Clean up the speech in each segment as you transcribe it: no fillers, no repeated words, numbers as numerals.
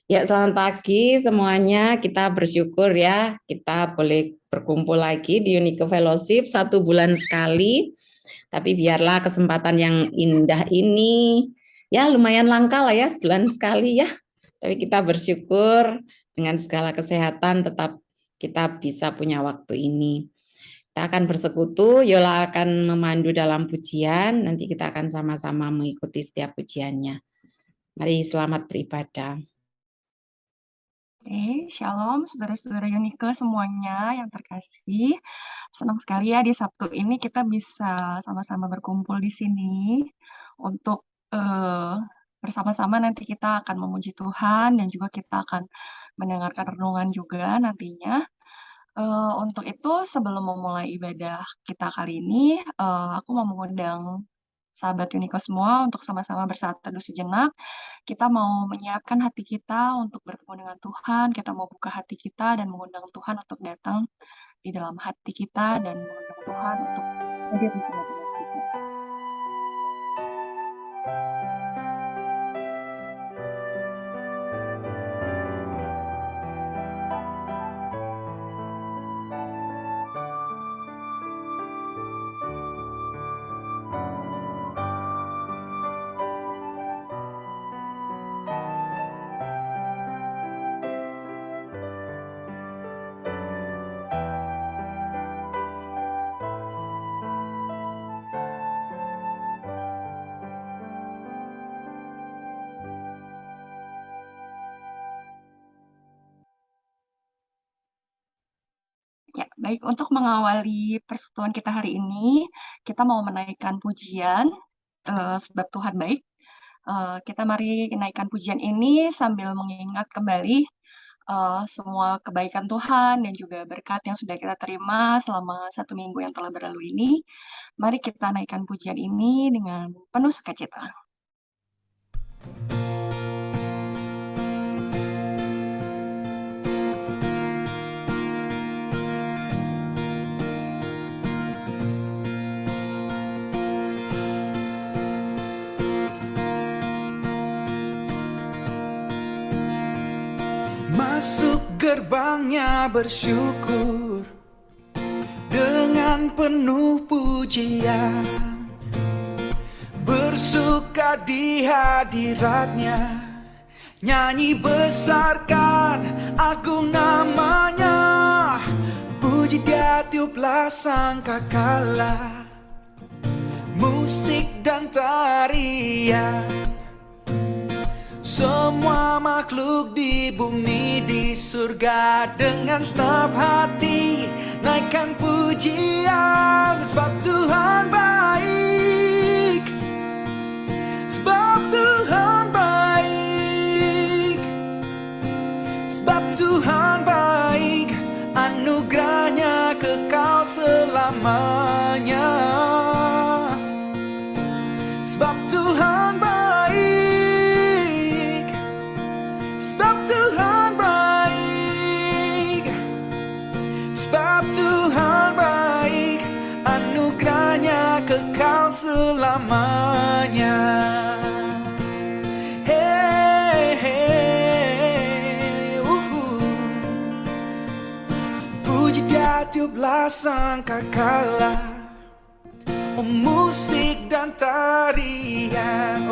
Ya, selamat pagi semuanya. Kita bersyukur ya, kita boleh berkumpul lagi di Unique Fellowship 1 bulan sekali. Tapi biarlah kesempatan yang indah ini, ya lumayan langka lah ya, sebulan sekali ya. Tapi kita bersyukur dengan segala kesehatan tetap kita bisa punya waktu ini. Kita akan bersekutu, Yola akan memandu dalam pujian, nanti kita akan sama-sama mengikuti setiap pujiannya. Mari selamat beribadah. Shalom saudara-saudara Unique semuanya yang terkasih. Senang sekali ya di Sabtu ini kita bisa sama-sama berkumpul di sini untuk bersama-sama nanti kita akan memuji Tuhan dan juga kita akan mendengarkan renungan juga nantinya. Untuk itu sebelum memulai ibadah kita kali ini, aku mau mengundang sahabat Unique semua untuk sama-sama bersatu teduh sejenak. Kita mau menyiapkan hati kita untuk bertemu dengan Tuhan, kita mau buka hati kita dan mengundang Tuhan untuk datang di dalam hati kita dan mengundang Tuhan untuk hadir di tengah-tengah kita. Ya, baik, untuk mengawali persekutuan kita hari ini, kita mau menaikkan pujian, sebab Tuhan baik. Kita mari naikkan pujian ini sambil mengingat kembali semua kebaikan Tuhan dan juga berkat yang sudah kita terima selama 1 minggu yang telah berlalu ini. Mari kita naikkan pujian ini dengan penuh sukacita. Masuk gerbangnya bersyukur dengan penuh pujian, bersuka di hadiratnya, nyanyi besarkan agung namanya, puji dia tiuplah sangkakala, musik dan tarian. Semua makhluk di bumi di surga dengan segenap hati naikkan pujian, sebab Tuhan baik, sebab Tuhan baik, sebab Tuhan baik, anugerahnya kekal selamanya, sebab Tuhan baik, sebab Tuhan baik, anugerahnya kekal selamanya. Hey, hey, puji dia tiuplah sangkakala, musik dan tarian.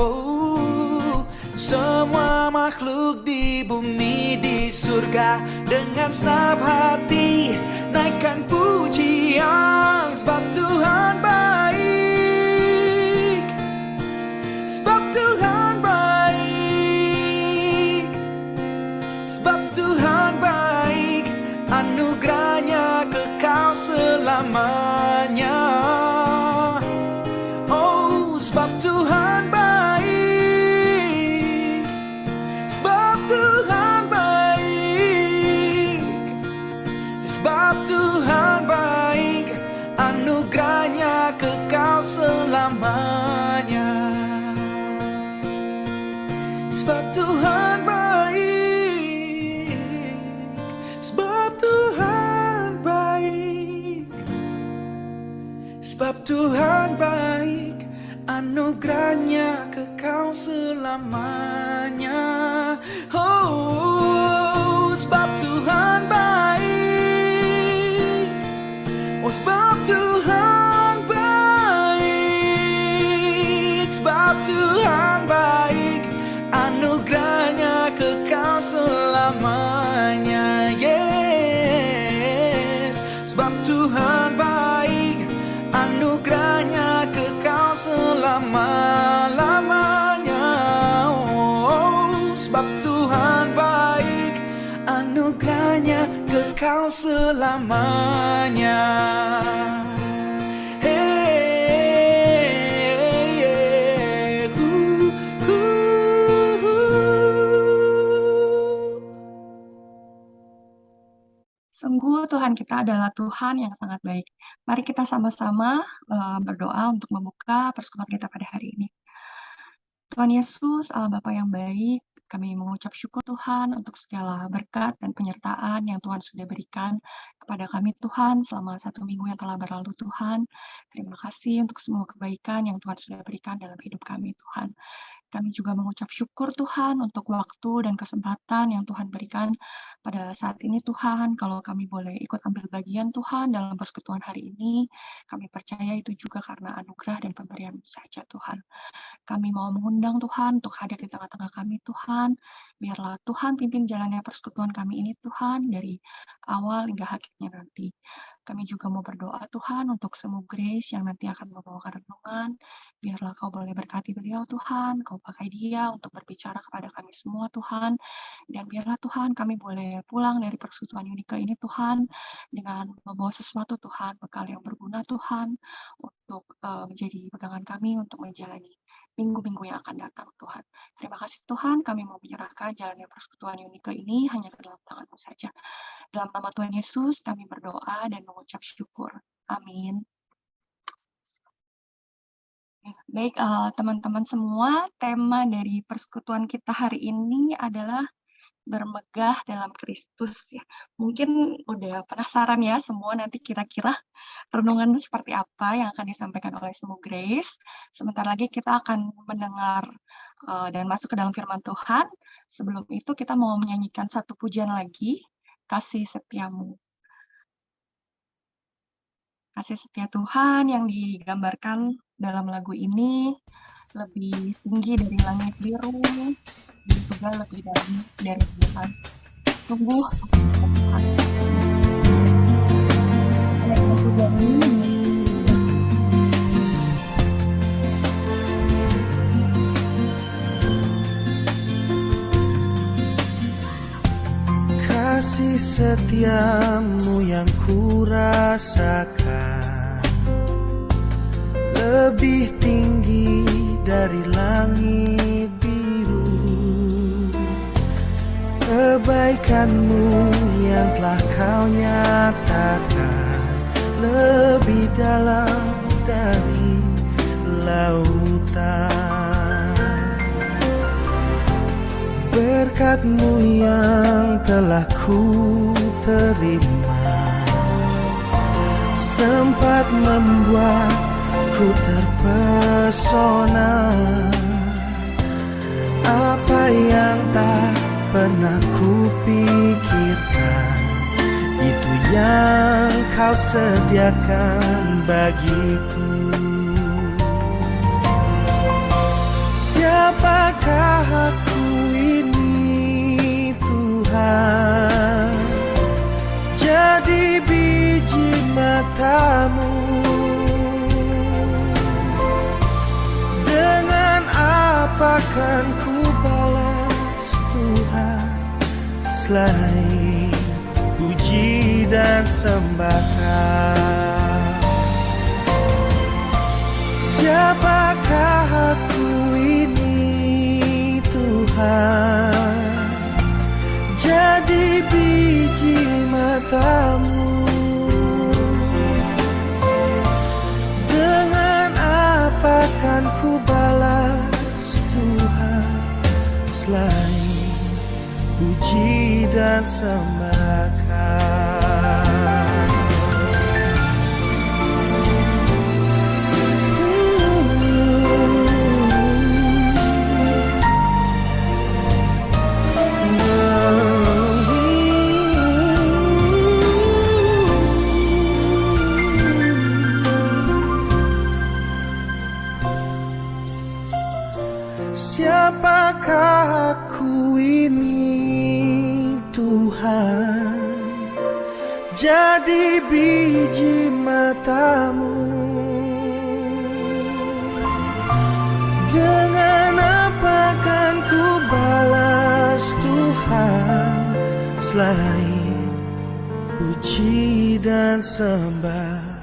Semua makhluk di bumi di surga dengan segenap hati naikkan pujian, sebab Tuhan baik, sebab Tuhan baik, sebab Tuhan baik, anugerahnya kekal selamanya. Oh, sebab Tuhan baik, sebab Tuhan baik, sebab Tuhan baik, anugerahnya kekal selamanya. Sebab Tuhan baik, sebab Tuhan baik, sebab Tuhan baik, anugerahnya kekal selamanya. Oh. Oh sebab Tuhan baik, sebab Tuhan baik, anugerahnya kekal selamanya. Yes, sebab Tuhan baik, anugerahnya kekal selama-lamanya. Oh, sebab Tuhan baik, anugerahnya kekal selamanya. Sungguh Tuhan kita adalah Tuhan yang sangat baik. Mari kita sama-sama berdoa untuk membuka persekutuan kita pada hari ini. Tuhan Yesus, Allah Bapa yang baik, kami mengucap syukur Tuhan untuk segala berkat dan penyertaan yang Tuhan sudah berikan kepada kami Tuhan selama 1 minggu yang telah berlalu Tuhan. Terima kasih untuk semua kebaikan yang Tuhan sudah berikan dalam hidup kami Tuhan. Kami juga mengucap syukur Tuhan untuk waktu dan kesempatan yang Tuhan berikan pada saat ini Tuhan. Kalau kami boleh ikut ambil bagian Tuhan dalam persekutuan hari ini, kami percaya itu juga karena anugerah dan pemberian saja Tuhan. Kami mau mengundang Tuhan untuk hadir di tengah-tengah kami Tuhan. Biarlah Tuhan pimpin jalannya persekutuan kami ini Tuhan dari awal hingga akhirnya nanti. Kami juga mau berdoa Tuhan untuk semua Grace yang nanti akan membawakan renungan. Biarlah Kau boleh berkati beliau Tuhan, Kau pakai dia untuk berbicara kepada kami semua Tuhan. Dan biarlah Tuhan kami boleh pulang dari persekutuan Unika ini Tuhan dengan membawa sesuatu Tuhan, bekal yang berguna Tuhan untuk menjadi pegangan kami untuk menjalani minggu-minggu yang akan datang Tuhan. Terima kasih Tuhan, kami mau menyerahkan jalannya persekutuan Unika ini hanya ke dalam tangan-Mu saja. Dalam nama Tuhan Yesus kami berdoa dan mengucap syukur. Amin. Baik, teman-teman semua, tema dari persekutuan kita hari ini adalah bermegah dalam Kristus ya. Mungkin udah penasaran ya semua nanti kira-kira renungan seperti apa yang akan disampaikan oleh semua Grace. Sebentar lagi kita akan mendengar dan masuk ke dalam firman Tuhan. Sebelum itu kita mau menyanyikan satu pujian lagi, Kasih Setiamu. Kasih setia Tuhan yang digambarkan dalam lagu ini lebih tinggi dari langit biru, dan juga lebih dalam dari Tuhan. Sungguh Tuhan. Kasih setiamu yang kurasakan lebih tinggi dari langit biru. Kebaikanmu yang telah Kau nyatakan lebih dalam dari lautan. Berkat-Mu yang telah ku terima sempat membuatku terpesona. Apa yang tak pernah kupikirkan, itu yang Kau sediakan bagiku. Siapakah aku ini Tuhan, jadi biji mata-Mu. Dengan apa kan ku balas Tuhan selain puji dan sembahkan? Siapakah aku ini Tuhan, jadi biji mata-Mu. Dengan apa kan ku balas Tuhan selain puji dan sembahkan? di biji matamu. Dengan apa kan ku balas Tuhan selain puji dan sembah?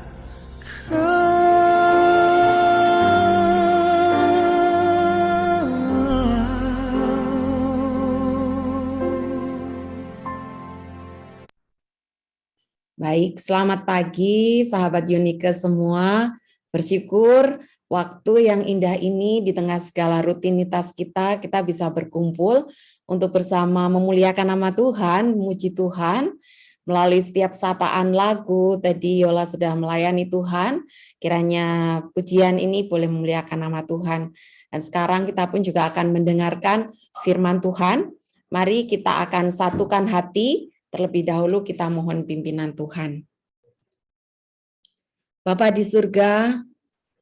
Baik, selamat pagi sahabat Unike semua. Bersyukur waktu yang indah ini di tengah segala rutinitas kita bisa berkumpul untuk bersama memuliakan nama Tuhan, memuji Tuhan. Melalui setiap sapaan lagu, tadi Yola sudah melayani Tuhan, kiranya pujian ini boleh memuliakan nama Tuhan. Dan sekarang kita pun juga akan mendengarkan firman Tuhan. Mari kita akan satukan hati. Terlebih dahulu kita mohon pimpinan Tuhan. Bapa di surga,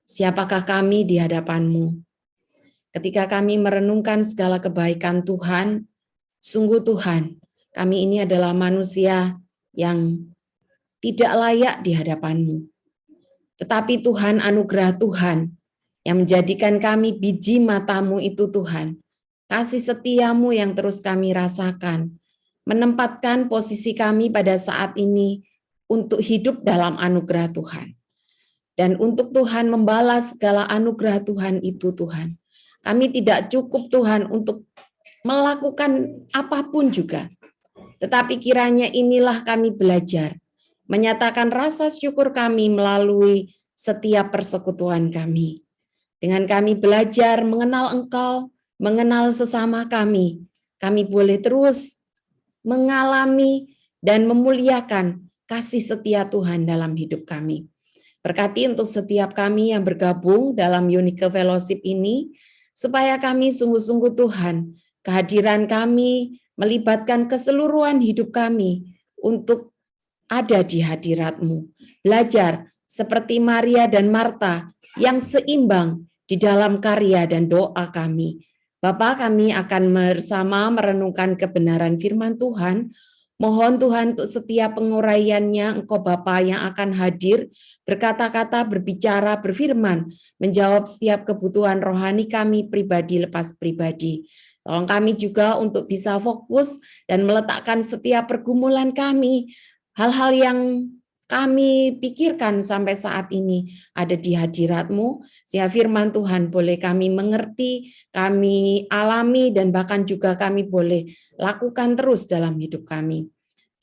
siapakah kami di hadapan-Mu? Ketika kami merenungkan segala kebaikan Tuhan, sungguh Tuhan, kami ini adalah manusia yang tidak layak di hadapan-Mu. Tetapi Tuhan, anugerah Tuhan yang menjadikan kami biji mata-Mu itu Tuhan, kasih setia-Mu yang terus kami rasakan, menempatkan posisi kami pada saat ini untuk hidup dalam anugerah Tuhan. Dan untuk Tuhan membalas segala anugerah Tuhan itu Tuhan. Kami tidak cukup Tuhan untuk melakukan apapun juga. Tetapi kiranya inilah kami belajar. Menyatakan rasa syukur kami melalui setiap persekutuan kami. Dengan kami belajar mengenal Engkau, mengenal sesama kami boleh terus mengalami dan memuliakan kasih setia Tuhan dalam hidup kami. Berkati untuk setiap kami yang bergabung dalam Unike Fellowship ini, supaya kami sungguh-sungguh Tuhan, kehadiran kami melibatkan keseluruhan hidup kami untuk ada di hadirat-Mu. Belajar seperti Maria dan Marta yang seimbang di dalam karya dan doa kami. Bapa, kami akan bersama merenungkan kebenaran firman Tuhan. Mohon Tuhan untuk setiap penguraiannya, Engkau Bapa yang akan hadir, berkata-kata, berbicara, berfirman, menjawab setiap kebutuhan rohani kami pribadi lepas pribadi. Tolong kami juga untuk bisa fokus dan meletakkan setiap pergumulan kami, hal-hal yang kami pikirkan sampai saat ini ada di hadirat-Mu, sehingga firman Tuhan boleh kami mengerti, kami alami, dan bahkan juga kami boleh lakukan terus dalam hidup kami.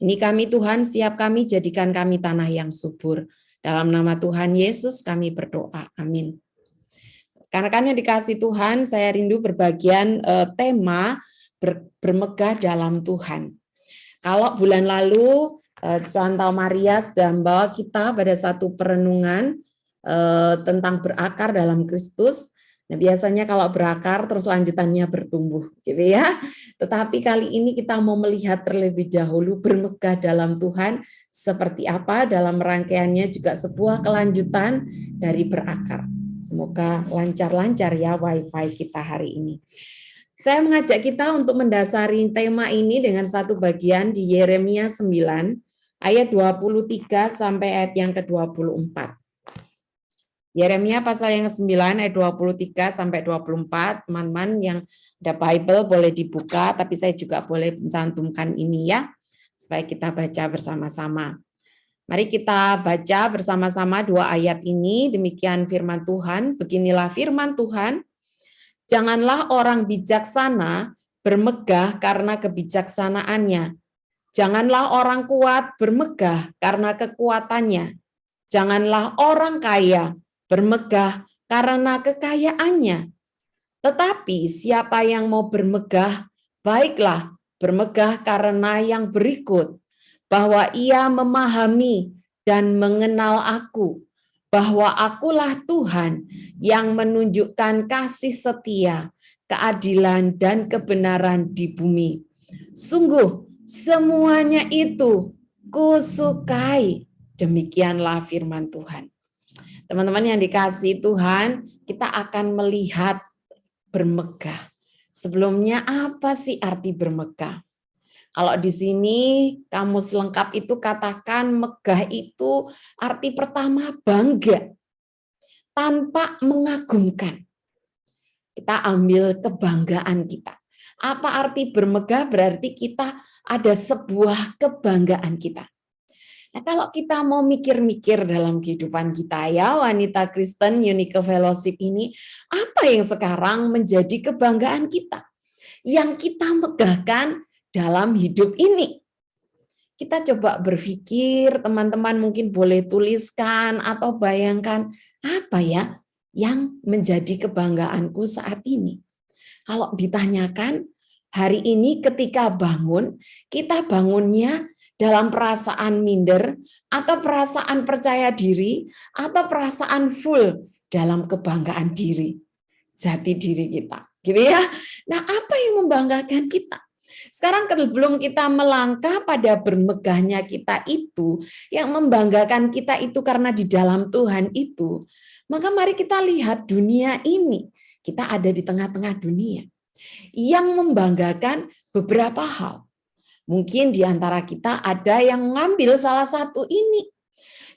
Ini kami Tuhan, setiap kami jadikan kami tanah yang subur. Dalam nama Tuhan Yesus kami berdoa. Amin. Karena yang dikasih Tuhan, saya rindu berbagian tema bermegah dalam Tuhan. Kalau bulan lalu, Contoh Maria sudah membawa kita pada satu perenungan tentang berakar dalam Kristus. Nah, biasanya kalau berakar terus lanjutannya bertumbuh, gitu ya. Tetapi kali ini kita mau melihat terlebih dahulu bermegah dalam Tuhan seperti apa, dalam rangkaiannya juga sebuah kelanjutan dari berakar. Semoga lancar-lancar ya wifi kita hari ini. Saya mengajak kita untuk mendasari tema ini dengan satu bagian di Yeremia 9 ayat 23 sampai ayat yang ke-24. Yeremia pasal yang ke-9 ayat 23 sampai 24. Teman-teman yang ada Bible boleh dibuka, tapi saya juga boleh mencantumkan ini ya, supaya kita baca bersama-sama. Mari kita baca bersama-sama dua ayat ini. Demikian firman Tuhan. Beginilah firman Tuhan. Janganlah orang bijaksana bermegah karena kebijaksanaannya. Janganlah orang kuat bermegah karena kekuatannya. Janganlah orang kaya bermegah karena kekayaannya. Tetapi siapa yang mau bermegah, baiklah bermegah karena yang berikut, bahwa ia memahami dan mengenal aku, bahwa akulah Tuhan yang menunjukkan kasih setia, keadilan, dan kebenaran di bumi. Sungguh, semuanya itu kusukai. Demikianlah firman Tuhan. Teman-teman yang dikasihi Tuhan, kita akan melihat bermegah. Sebelumnya apa sih arti bermegah? Kalau di sini kamus lengkap itu katakan megah itu arti pertama bangga tanpa mengagumkan. Kita ambil kebanggaan kita. Apa arti bermegah? Berarti kita ada sebuah kebanggaan kita. Nah, kalau kita mau mikir-mikir dalam kehidupan kita ya, wanita Kristen Unique Fellowship ini, apa yang sekarang menjadi kebanggaan kita? Yang kita megahkan dalam hidup ini. Kita coba berpikir, teman-teman mungkin boleh tuliskan atau bayangkan, apa ya yang menjadi kebanggaanku saat ini? Kalau ditanyakan, hari ini ketika bangun, kita bangunnya dalam perasaan minder, atau perasaan percaya diri, atau perasaan full dalam kebanggaan diri, jati diri kita, gitu ya. Nah, apa yang membanggakan kita? Sekarang sebelum kita melangkah pada bermegahnya kita itu, yang membanggakan kita itu karena di dalam Tuhan itu, maka mari kita lihat dunia ini. Kita ada di tengah-tengah dunia yang membanggakan beberapa hal. Mungkin di antara kita ada yang mengambil salah satu ini.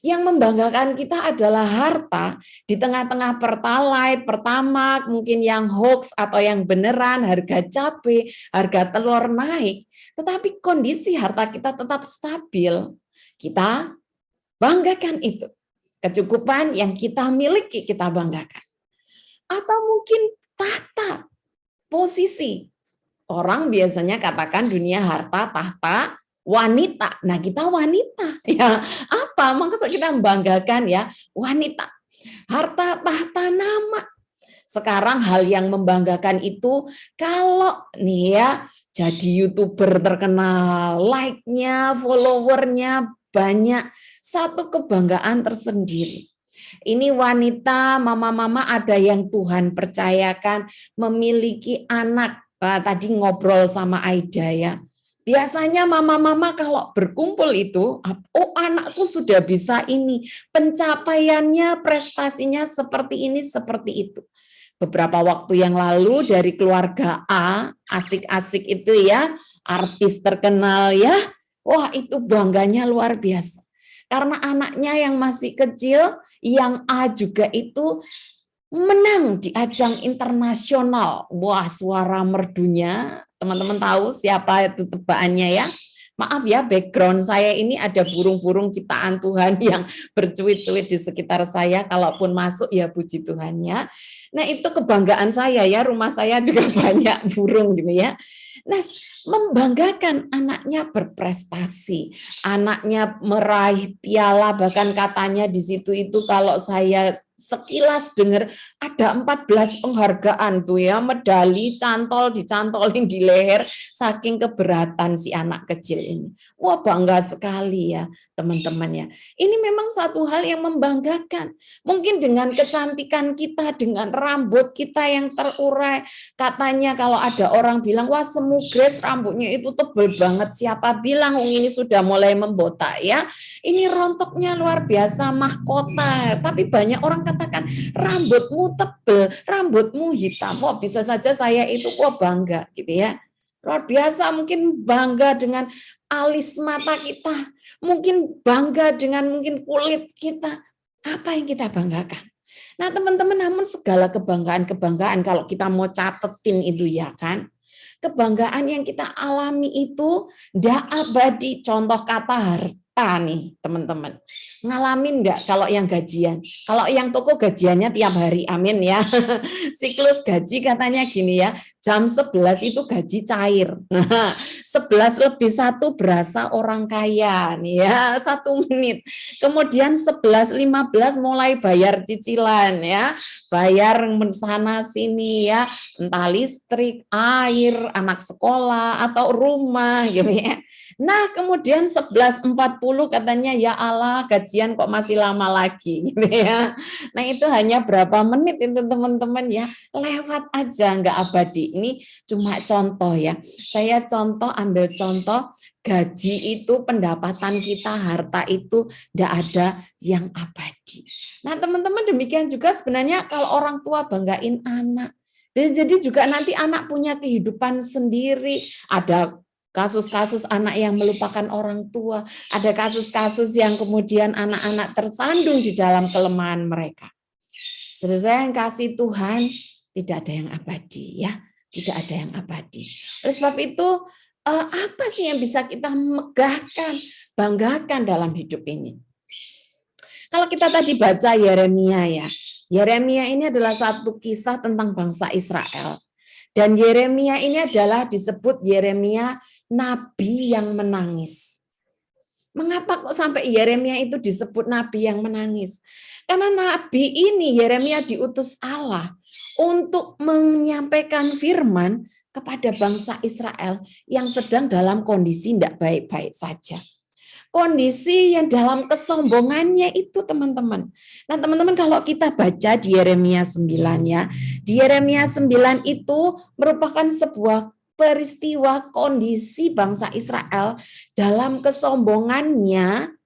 Yang membanggakan kita adalah harta di tengah-tengah Pertalite, Pertamax, mungkin yang hoax atau yang beneran, harga cabai, harga telur naik. Tetapi kondisi harta kita tetap stabil. Kita banggakan itu. Kecukupan yang kita miliki kita banggakan. Atau mungkin tahta, posisi. Orang biasanya katakan dunia harta, tahta, wanita. Nah, kita wanita. Ya, apa? Maksud kita membanggakan ya, wanita. Harta, tahta, nama. Sekarang hal yang membanggakan itu kalau nih ya, jadi YouTuber terkenal, like-nya, follower-nya banyak, satu kebanggaan tersendiri. Ini wanita, mama-mama ada yang Tuhan percayakan memiliki anak. Tadi ngobrol sama Aida ya. Biasanya mama-mama kalau berkumpul itu, oh anakku sudah bisa ini, pencapaiannya, prestasinya seperti ini, seperti itu. Beberapa waktu yang lalu dari keluarga A, asik-asik itu ya, artis terkenal ya, wah itu bangganya luar biasa. Karena anaknya yang masih kecil, yang A juga itu menang di ajang internasional. Wah, suara merdunya, teman-teman tahu siapa itu tebakannya ya? Maaf ya, background saya ini ada burung-burung ciptaan Tuhan yang bercuit-cuit di sekitar saya. Kalaupun masuk ya puji Tuhannya. Nah, itu kebanggaan saya ya, rumah saya juga banyak burung gitu ya. Nah, membanggakan anaknya berprestasi, anaknya meraih piala, bahkan katanya di situ itu kalau saya sekilas dengar ada 14 penghargaan tuh ya, medali dicantolin di leher saking keberatan si anak kecil ini. Wah, bangga sekali ya teman-teman ya. Ini memang satu hal yang membanggakan. Mungkin dengan kecantikan kita, dengan rambut kita yang terurai, katanya kalau ada orang bilang wah semu Grace rambutnya itu tebal banget, siapa bilang ini sudah mulai membotak ya. Ini rontoknya luar biasa, mahkota. Tapi banyak orang katakan, rambutmu tebal, rambutmu hitam. Wah, bisa saja saya itu bangga gitu ya. Luar biasa, mungkin bangga dengan alis mata kita. Mungkin bangga dengan mungkin kulit kita. Apa yang kita banggakan? Nah, teman-teman, namun segala kebanggaan kalau kita mau catetin itu ya kan, kebanggaan yang kita alami itu tidak abadi. Contoh kata harta nih teman-teman. Ngalamin enggak kalau yang gajian? Kalau yang toko gajiannya tiap hari, amin ya. Siklus gaji katanya gini ya, jam 11 itu gaji cair. Nah, 11 lebih 1 berasa orang kaya nih ya, 1 menit. Kemudian 11.15 mulai bayar cicilan ya, bayar sana sini ya, entah listrik, air, anak sekolah atau rumah gitu ya. Nah, kemudian 11.40 katanya ya Allah, gajian kok masih lama lagi gitu ya. Nah, itu hanya berapa menit itu teman-teman ya, lewat aja nggak abadi. Ini cuma contoh ya. Saya ambil contoh gaji itu, pendapatan kita, harta itu tidak ada yang abadi. Nah, teman-teman demikian juga sebenarnya kalau orang tua banggain anak. Jadi juga nanti anak punya kehidupan sendiri, ada kasus-kasus anak yang melupakan orang tua, ada kasus-kasus yang kemudian anak-anak tersandung di dalam kelemahan mereka. Saudara yang kasih Tuhan, tidak ada yang abadi ya, tidak ada yang abadi. Oleh sebab itu, apa sih yang bisa kita megahkan, banggakan dalam hidup ini? Kalau kita tadi baca Yeremia ya, Yeremia ini adalah satu kisah tentang bangsa Israel. Dan Yeremia ini adalah disebut Yeremia nabi yang menangis. Mengapa kok sampai Yeremia itu disebut nabi yang menangis? Karena nabi ini Yeremia diutus Allah untuk menyampaikan firman kepada bangsa Israel yang sedang dalam kondisi tidak baik-baik saja. Kondisi yang dalam kesombongannya itu teman-teman. Nah teman-teman kalau kita baca di Yeremia 9 ya, di Yeremia 9 itu merupakan sebuah peristiwa kondisi bangsa Israel dalam kesombongannya.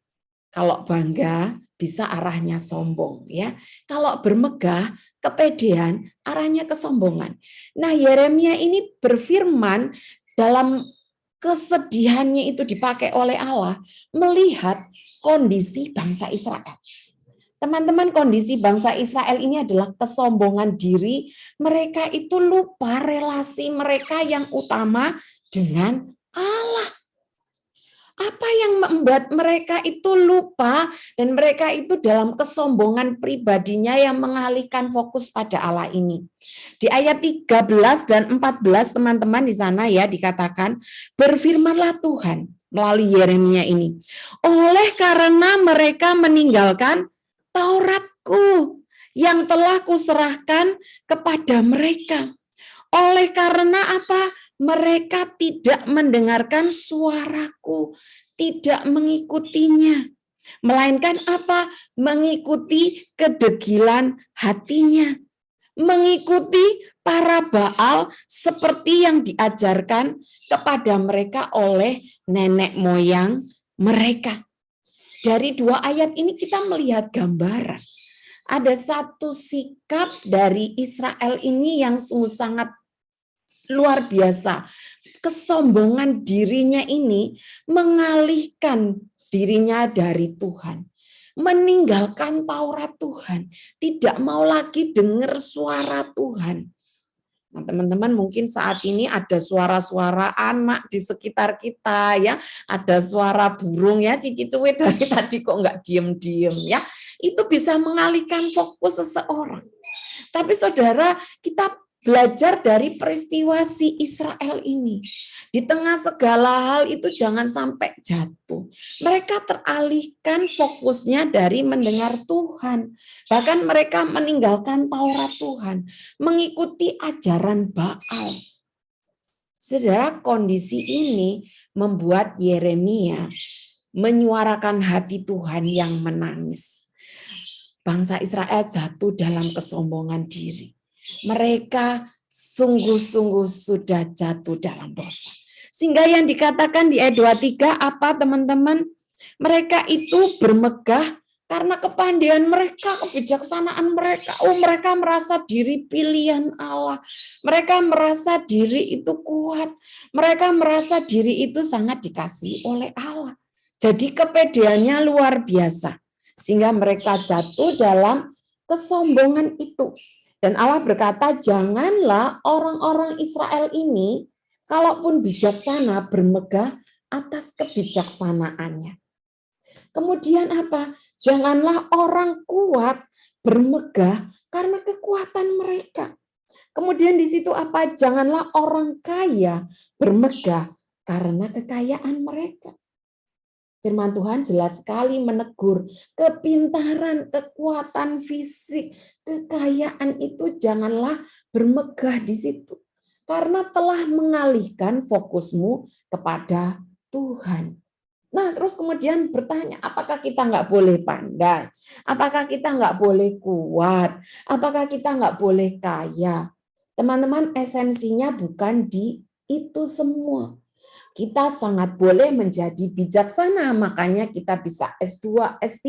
Kalau bangga bisa arahnya sombong ya. Kalau bermegah, kepedean, arahnya kesombongan. Nah Yeremia ini berfirman dalam kesedihannya itu dipakai oleh Allah melihat kondisi bangsa Israel. Teman-teman, kondisi bangsa Israel ini adalah kesombongan diri. Mereka itu lupa relasi mereka yang utama dengan Allah. Apa yang membuat mereka itu lupa dan mereka itu dalam kesombongan pribadinya yang mengalihkan fokus pada Allah ini. Di ayat 13 dan 14 teman-teman di sana ya dikatakan, berfirmanlah Tuhan melalui Yeremia ini. Oleh karena mereka meninggalkan Tauratku yang telah kuserahkan kepada mereka. Oleh karena apa? Mereka tidak mendengarkan suaraku, tidak mengikutinya. Melainkan apa? Mengikuti kedegilan hatinya. Mengikuti para Baal seperti yang diajarkan kepada mereka oleh nenek moyang mereka. Dari dua ayat ini kita melihat gambaran. Ada satu sikap dari Israel ini yang sungguh sangat luar biasa. Kesombongan dirinya ini mengalihkan dirinya dari Tuhan. Meninggalkan Taurat Tuhan. Tidak mau lagi dengar suara Tuhan. Nah, teman-teman mungkin saat ini ada suara-suara anak di sekitar kita ya. Ada suara burung ya. Cici cuit dari tadi kok nggak diem-diem ya. Itu bisa mengalihkan fokus seseorang. Tapi saudara, kita belajar dari peristiwa si Israel ini. Di tengah segala hal itu jangan sampai jatuh. Mereka teralihkan fokusnya dari mendengar Tuhan. Bahkan mereka meninggalkan Taurat Tuhan. Mengikuti ajaran Baal. Saudara, kondisi ini membuat Yeremia menyuarakan hati Tuhan yang menangis. Bangsa Israel jatuh dalam kesombongan diri. Mereka sungguh-sungguh sudah jatuh dalam dosa. Sehingga yang dikatakan di ayat 23 apa teman-teman? Mereka itu bermegah karena kepandaian mereka, kebijaksanaan mereka. Oh, mereka merasa diri pilihan Allah. Mereka merasa diri itu kuat. Mereka merasa diri itu sangat dikasihi oleh Allah. Jadi kepedeannya luar biasa. Sehingga mereka jatuh dalam kesombongan itu. Dan Allah berkata, janganlah orang-orang Israel ini, kalaupun bijaksana, bermegah atas kebijaksanaannya. Kemudian apa? Janganlah orang kuat bermegah karena kekuatan mereka. Kemudian di situ apa? Janganlah orang kaya bermegah karena kekayaan mereka. Firman Tuhan jelas sekali menegur kepintaran, kekuatan fisik, kekayaan itu janganlah bermegah di situ. Karena telah mengalihkan fokusmu kepada Tuhan. Nah terus kemudian bertanya, apakah kita nggak boleh pandai? Apakah kita nggak boleh kuat? Apakah kita nggak boleh kaya? Teman-teman, esensinya bukan di itu semua. Kita sangat boleh menjadi bijaksana, makanya kita bisa S2, S3.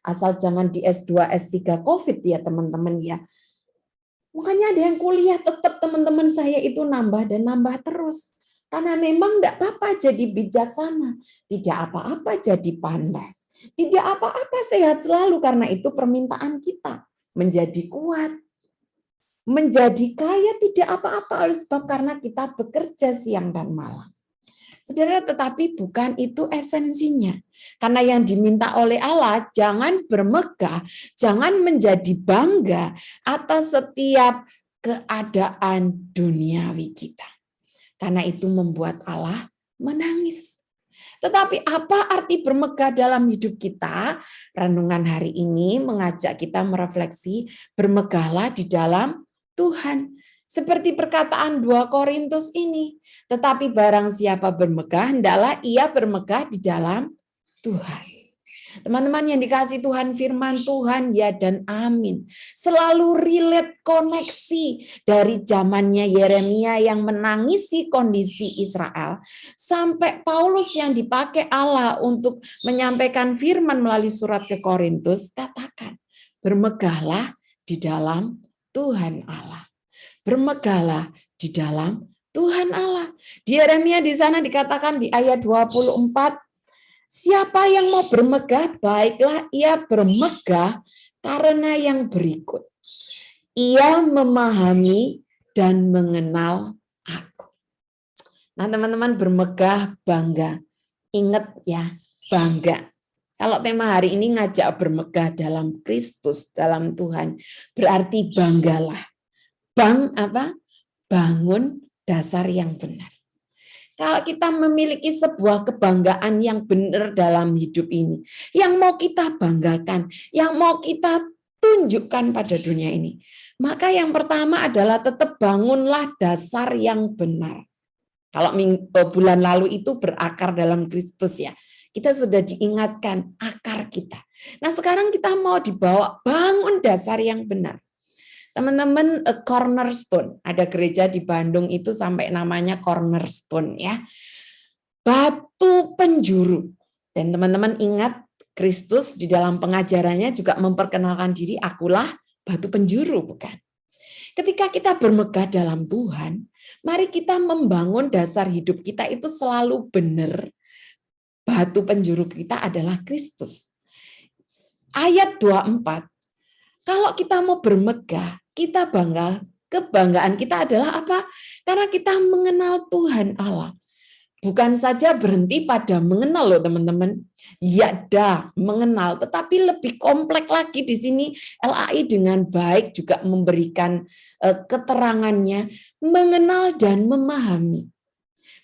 Asal jangan di S2, S3 COVID ya teman-teman ya. Makanya ada yang kuliah tetap teman-teman saya itu nambah dan nambah terus. Karena memang tidak apa-apa jadi bijaksana, tidak apa-apa jadi pandai, tidak apa-apa sehat selalu, karena itu permintaan kita menjadi kuat, menjadi kaya tidak apa-apa oleh sebab karena kita bekerja siang dan malam. Saudara, tetapi bukan itu esensinya. Karena yang diminta oleh Allah, jangan bermegah, jangan menjadi bangga atas setiap keadaan duniawi kita. Karena itu membuat Allah menangis. Tetapi apa arti bermegah dalam hidup kita? Renungan hari ini mengajak kita merefleksi, bermegahlah di dalam Tuhan. Seperti perkataan 2 Korintus ini, tetapi barang siapa bermegah, hendaklah ia bermegah di dalam Tuhan. Teman-teman yang dikasih Tuhan, firman Tuhan ya dan amin. Selalu relate koneksi dari zamannya Yeremia yang menangisi kondisi Israel, sampai Paulus yang dipakai Allah untuk menyampaikan firman melalui surat ke Korintus, katakan, bermegahlah di dalam Tuhan Allah. Bermegahlah di dalam Tuhan Allah. Di Yeremia di sana dikatakan di ayat 24, siapa yang mau bermegah, baiklah ia bermegah karena yang berikut. Ia memahami dan mengenal aku. Nah teman-teman, bermegah, bangga. Ingat ya, bangga. Kalau tema hari ini ngajak bermegah dalam Kristus, dalam Tuhan, berarti banggalah. Bangun dasar yang benar. Kalau kita memiliki sebuah kebanggaan yang benar dalam hidup ini, yang mau kita banggakan, yang mau kita tunjukkan pada dunia ini, maka yang pertama adalah tetap bangunlah dasar yang benar. Kalau bulan lalu itu berakar dalam Kristus ya, kita sudah diingatkan akar kita. Nah sekarang kita mau dibawa bangun dasar yang benar. Teman-teman, cornerstone, ada gereja di Bandung itu sampai namanya cornerstone ya. Batu penjuru. Dan teman-teman ingat Kristus di dalam pengajarannya juga memperkenalkan diri, akulah batu penjuru, bukan? Ketika kita bermegah dalam Tuhan, mari kita membangun dasar hidup kita itu selalu benar. Batu penjuru kita adalah Kristus. Ayat 24, kalau kita mau bermegah, kita bangga, kebanggaan kita adalah apa? Karena kita mengenal Tuhan Allah. Bukan saja berhenti pada mengenal loh teman-teman. Ya dah, mengenal, tetapi lebih kompleks lagi di sini LAI dengan baik juga memberikan keterangannya, mengenal dan memahami.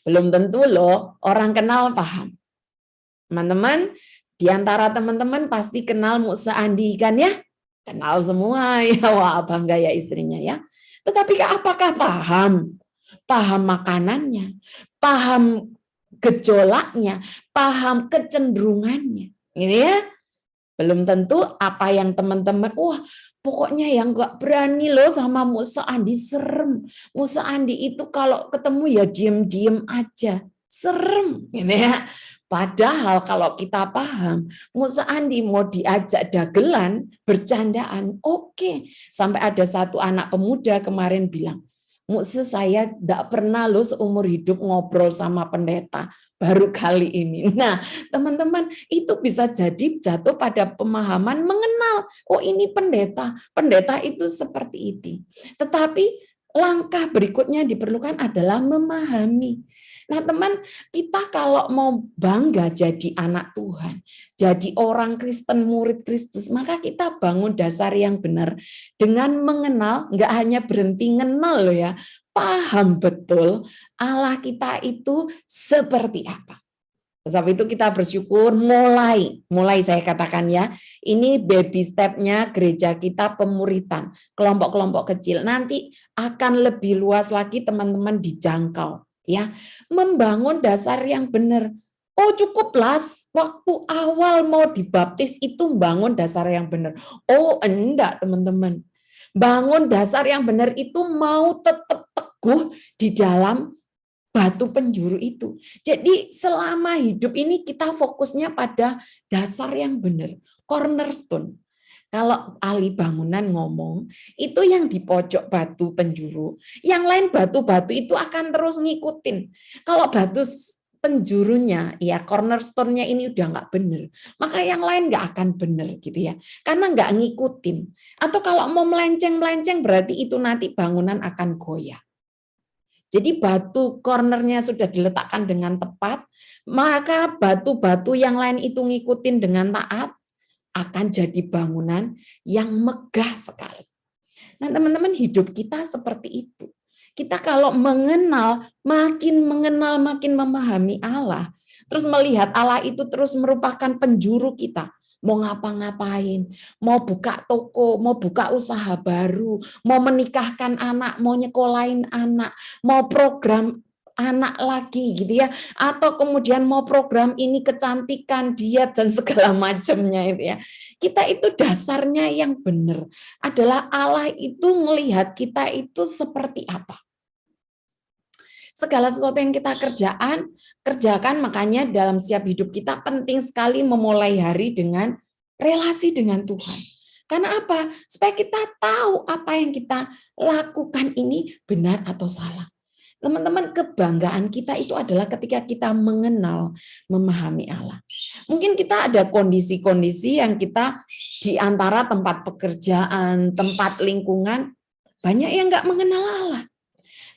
Belum tentu loh orang kenal paham. Teman-teman, di antara teman-teman pasti kenal Musa Andi kan ya? Kenal semua ya, wah bangga ya istrinya ya. Tetapi apakah paham? Paham makanannya, paham gejolaknya, paham kecenderungannya. Gitu ya. Belum tentu apa yang teman-teman, wah pokoknya yang nggak berani loh sama Musa Andi, serem. Musa Andi itu kalau ketemu ya diem-diem aja. Serem gitu ya. Padahal kalau kita paham, Musa Andi mau diajak dagelan, bercandaan, oke. Sampai ada satu anak pemuda kemarin bilang, Musa saya tidak pernah loh seumur hidup ngobrol sama pendeta, baru kali ini. Nah teman-teman, itu bisa jadi jatuh pada pemahaman mengenal, oh ini pendeta, pendeta itu seperti itu. Tetapi langkah berikutnya diperlukan adalah memahami. Nah teman, kita kalau mau bangga jadi anak Tuhan, jadi orang Kristen, murid Kristus, maka kita bangun dasar yang benar dengan mengenal, nggak hanya berhenti ngenal loh ya, paham betul Allah kita itu seperti apa. Sebab itu kita bersyukur mulai saya katakan ya, ini baby step-nya gereja kita pemuritan, kelompok-kelompok kecil. Nanti akan lebih luas lagi teman-teman dijangkau. Ya, membangun dasar yang benar. Oh cukuplah waktu awal mau dibaptis itu bangun dasar yang benar. Oh enggak teman-teman. Bangun dasar yang benar itu mau tetap teguh di dalam batu penjuru itu. Jadi selama hidup ini kita fokusnya pada dasar yang benar, cornerstone. Kalau ahli bangunan ngomong, itu yang di pojok batu penjuru, yang lain batu-batu itu akan terus ngikutin. Kalau batu penjurunya, ya cornerstone-nya ini udah nggak bener, maka yang lain nggak akan bener gitu ya, karena nggak ngikutin. Atau kalau mau melenceng-melenceng berarti itu nanti bangunan akan goyah. Jadi batu cornernya sudah diletakkan dengan tepat, maka batu-batu yang lain itu ngikutin dengan taat, akan jadi bangunan yang megah sekali. Nah, teman-teman, hidup kita seperti itu. Kita kalau mengenal, makin memahami Allah, terus melihat Allah itu terus merupakan penjuru kita. Mau ngapa-ngapain, mau buka toko, mau buka usaha baru, mau menikahkan anak, mau nyekolahin anak, mau program anak lagi gitu ya, atau kemudian mau program ini kecantikan, diet dan segala macamnya itu ya. Kita itu dasarnya yang benar adalah Allah itu melihat kita itu seperti apa. Segala sesuatu yang kita kerjakan, makanya dalam setiap hidup kita penting sekali memulai hari dengan relasi dengan Tuhan. Karena apa? Supaya kita tahu apa yang kita lakukan ini benar atau salah. Teman-teman, kebanggaan kita itu adalah ketika kita mengenal, memahami Allah. Mungkin kita ada kondisi-kondisi yang kita di antara tempat pekerjaan, tempat lingkungan, banyak yang nggak mengenal Allah.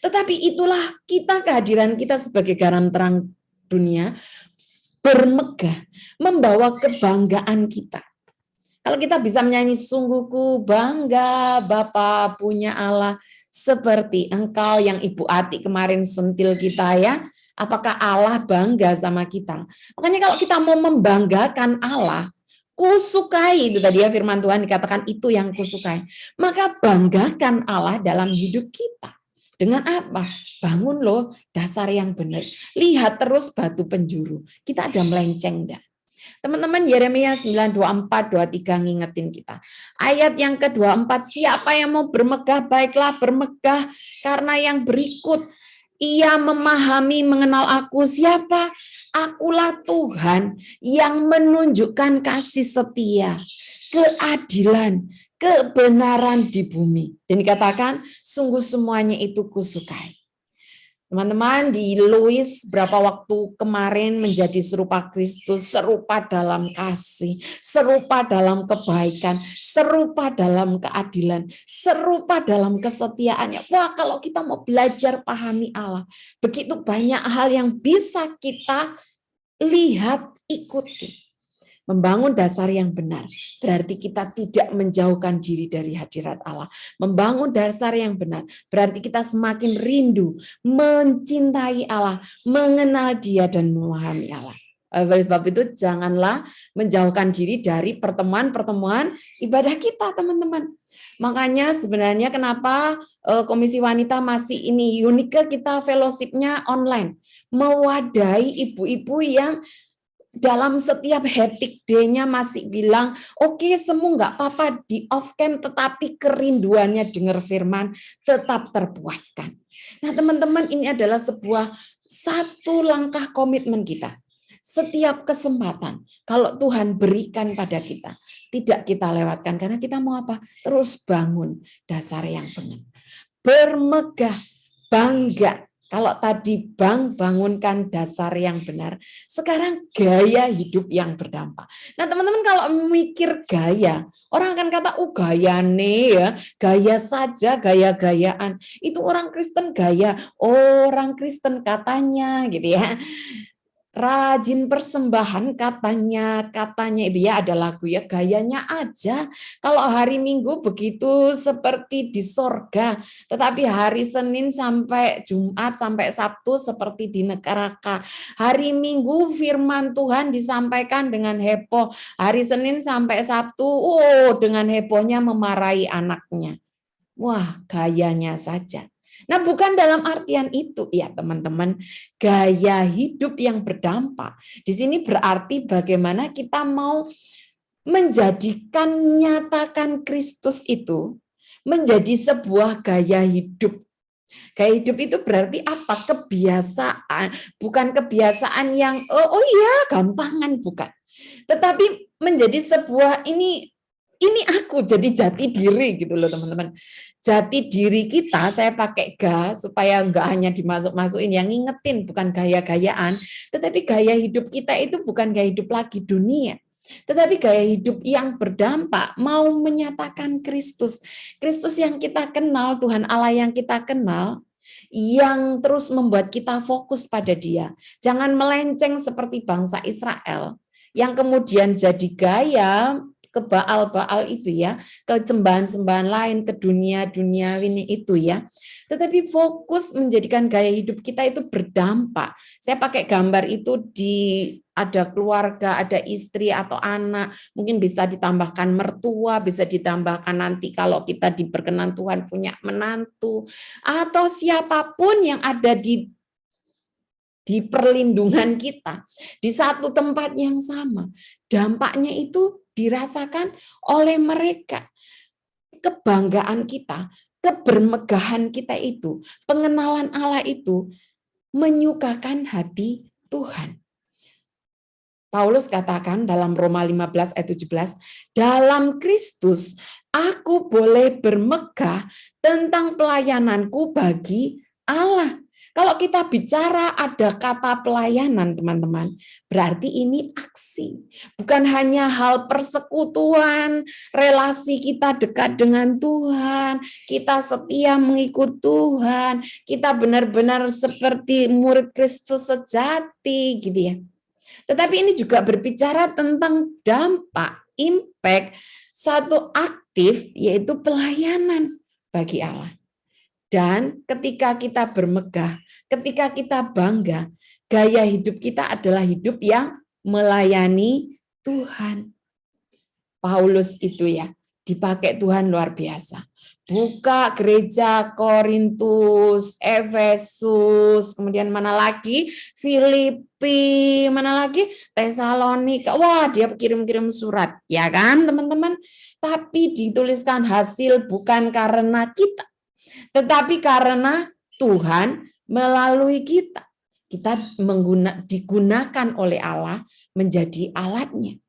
Tetapi itulah kita, kehadiran kita sebagai garam terang dunia, bermegah, membawa kebanggaan kita. Kalau kita bisa menyanyi, sungguhku bangga Bapa punya Allah seperti Engkau, yang Ibu Ati kemarin sentil kita ya. Apakah Allah bangga sama kita? Makanya kalau kita mau membanggakan Allah, kusukai, itu tadi ya firman Tuhan dikatakan itu yang kusukai. Maka banggakan Allah dalam hidup kita. Dengan apa? Bangun loh dasar yang benar. Lihat terus batu penjuru. Kita ada melenceng enggak? Teman-teman, Yeremia 9:24-23 ngingetin kita. Ayat yang ke-24, siapa yang mau bermegah, baiklah bermegah karena yang berikut. Ia memahami mengenal aku siapa? Akulah Tuhan yang menunjukkan kasih setia, keadilan, kebenaran di bumi. Dan dikatakan, sungguh semuanya itu kusukai. Teman-teman, di Louis berapa waktu kemarin menjadi serupa Kristus, serupa dalam kasih, serupa dalam kebaikan, serupa dalam keadilan, serupa dalam kesetiaannya. Wah, kalau kita mau belajar pahami Allah, begitu banyak hal yang bisa kita lihat, ikuti. Membangun dasar yang benar, berarti kita tidak menjauhkan diri dari hadirat Allah. Membangun dasar yang benar, berarti kita semakin rindu, mencintai Allah, mengenal Dia dan memahami Allah. Oleh sebab itu, janganlah menjauhkan diri dari pertemuan-pertemuan ibadah kita, teman-teman. Makanya sebenarnya kenapa Komisi Wanita masih ini, Unike kita fellowship-nya online, mewadahi ibu-ibu yang dalam setiap hectic day-nya masih bilang, oke, semua nggak apa-apa di off cam, tetapi kerinduannya dengar firman tetap terpuaskan. Nah, teman-teman, ini adalah satu langkah komitmen kita. Setiap kesempatan, kalau Tuhan berikan pada kita, tidak kita lewatkan, karena kita mau apa? Terus bangun dasar yang benar. Bermegah, bangga. Kalau tadi bangunkan dasar yang benar, sekarang gaya hidup yang berdampak. Nah, teman-teman, kalau mikir gaya, orang akan kata, gaya nih ya, gaya saja, gaya-gayaan. Itu orang Kristen gaya, orang Kristen katanya gitu ya. Rajin persembahan katanya itu ya, ada lagu ya, gayanya aja. Kalau hari Minggu begitu seperti di sorga, tetapi hari Senin sampai Jumat sampai Sabtu seperti di neraka. Hari Minggu firman Tuhan disampaikan dengan heboh, hari Senin sampai Sabtu dengan hebohnya memarahi anaknya. Wah, gayanya saja. Nah, bukan dalam artian itu ya teman-teman, gaya hidup yang berdampak. Di sini berarti bagaimana kita mau menjadikan, nyatakan Kristus itu menjadi sebuah gaya hidup. Gaya hidup itu berarti apa? Kebiasaan, bukan kebiasaan yang gampangan, bukan. Tetapi menjadi sebuah ini ini aku jadi jati diri gitu loh teman-teman. Jati diri kita saya pakai ga supaya enggak hanya dimasuk-masukin, yang ngingetin bukan gaya-gayaan, tetapi gaya hidup kita itu bukan gaya hidup lagi dunia, tetapi gaya hidup yang berdampak, mau menyatakan Kristus. Kristus yang kita kenal, Tuhan Allah yang kita kenal, yang terus membuat kita fokus pada Dia. Jangan melenceng seperti bangsa Israel yang kemudian jadi gaya ke Baal-Baal itu ya, ke sembahan-sembahan lain, ke dunia-dunia ini itu ya. Tetapi fokus menjadikan gaya hidup kita itu berdampak. Saya pakai gambar itu ada keluarga, ada istri atau anak, mungkin bisa ditambahkan mertua, bisa ditambahkan nanti kalau kita diberkenan Tuhan punya menantu, atau siapapun yang ada di perlindungan kita, di satu tempat yang sama. Dampaknya itu dirasakan oleh mereka. Kebanggaan kita, kebermegahan kita itu, pengenalan Allah itu menyukakan hati Tuhan. Paulus katakan dalam Roma 15 ayat 17, dalam Kristus aku boleh bermegah tentang pelayananku bagi Allah. Kalau kita bicara ada kata pelayanan, teman-teman, berarti ini aksi. Bukan hanya hal persekutuan, relasi kita dekat dengan Tuhan, kita setia mengikut Tuhan, kita benar-benar seperti murid Kristus sejati, gitu ya. Tetapi ini juga berbicara tentang dampak, impact, satu aktif, yaitu pelayanan bagi Allah. Dan ketika kita bermegah, ketika kita bangga, gaya hidup kita adalah hidup yang melayani Tuhan. Paulus itu ya, dipakai Tuhan luar biasa. Buka gereja Korintus, Efesus, kemudian mana lagi? Filipi, mana lagi? Tesalonika. Wah, dia kirim-kirim surat, ya kan teman-teman? Tapi dituliskan hasil bukan karena kita, tetapi karena Tuhan melalui kita. Kita digunakan oleh Allah menjadi alatnya.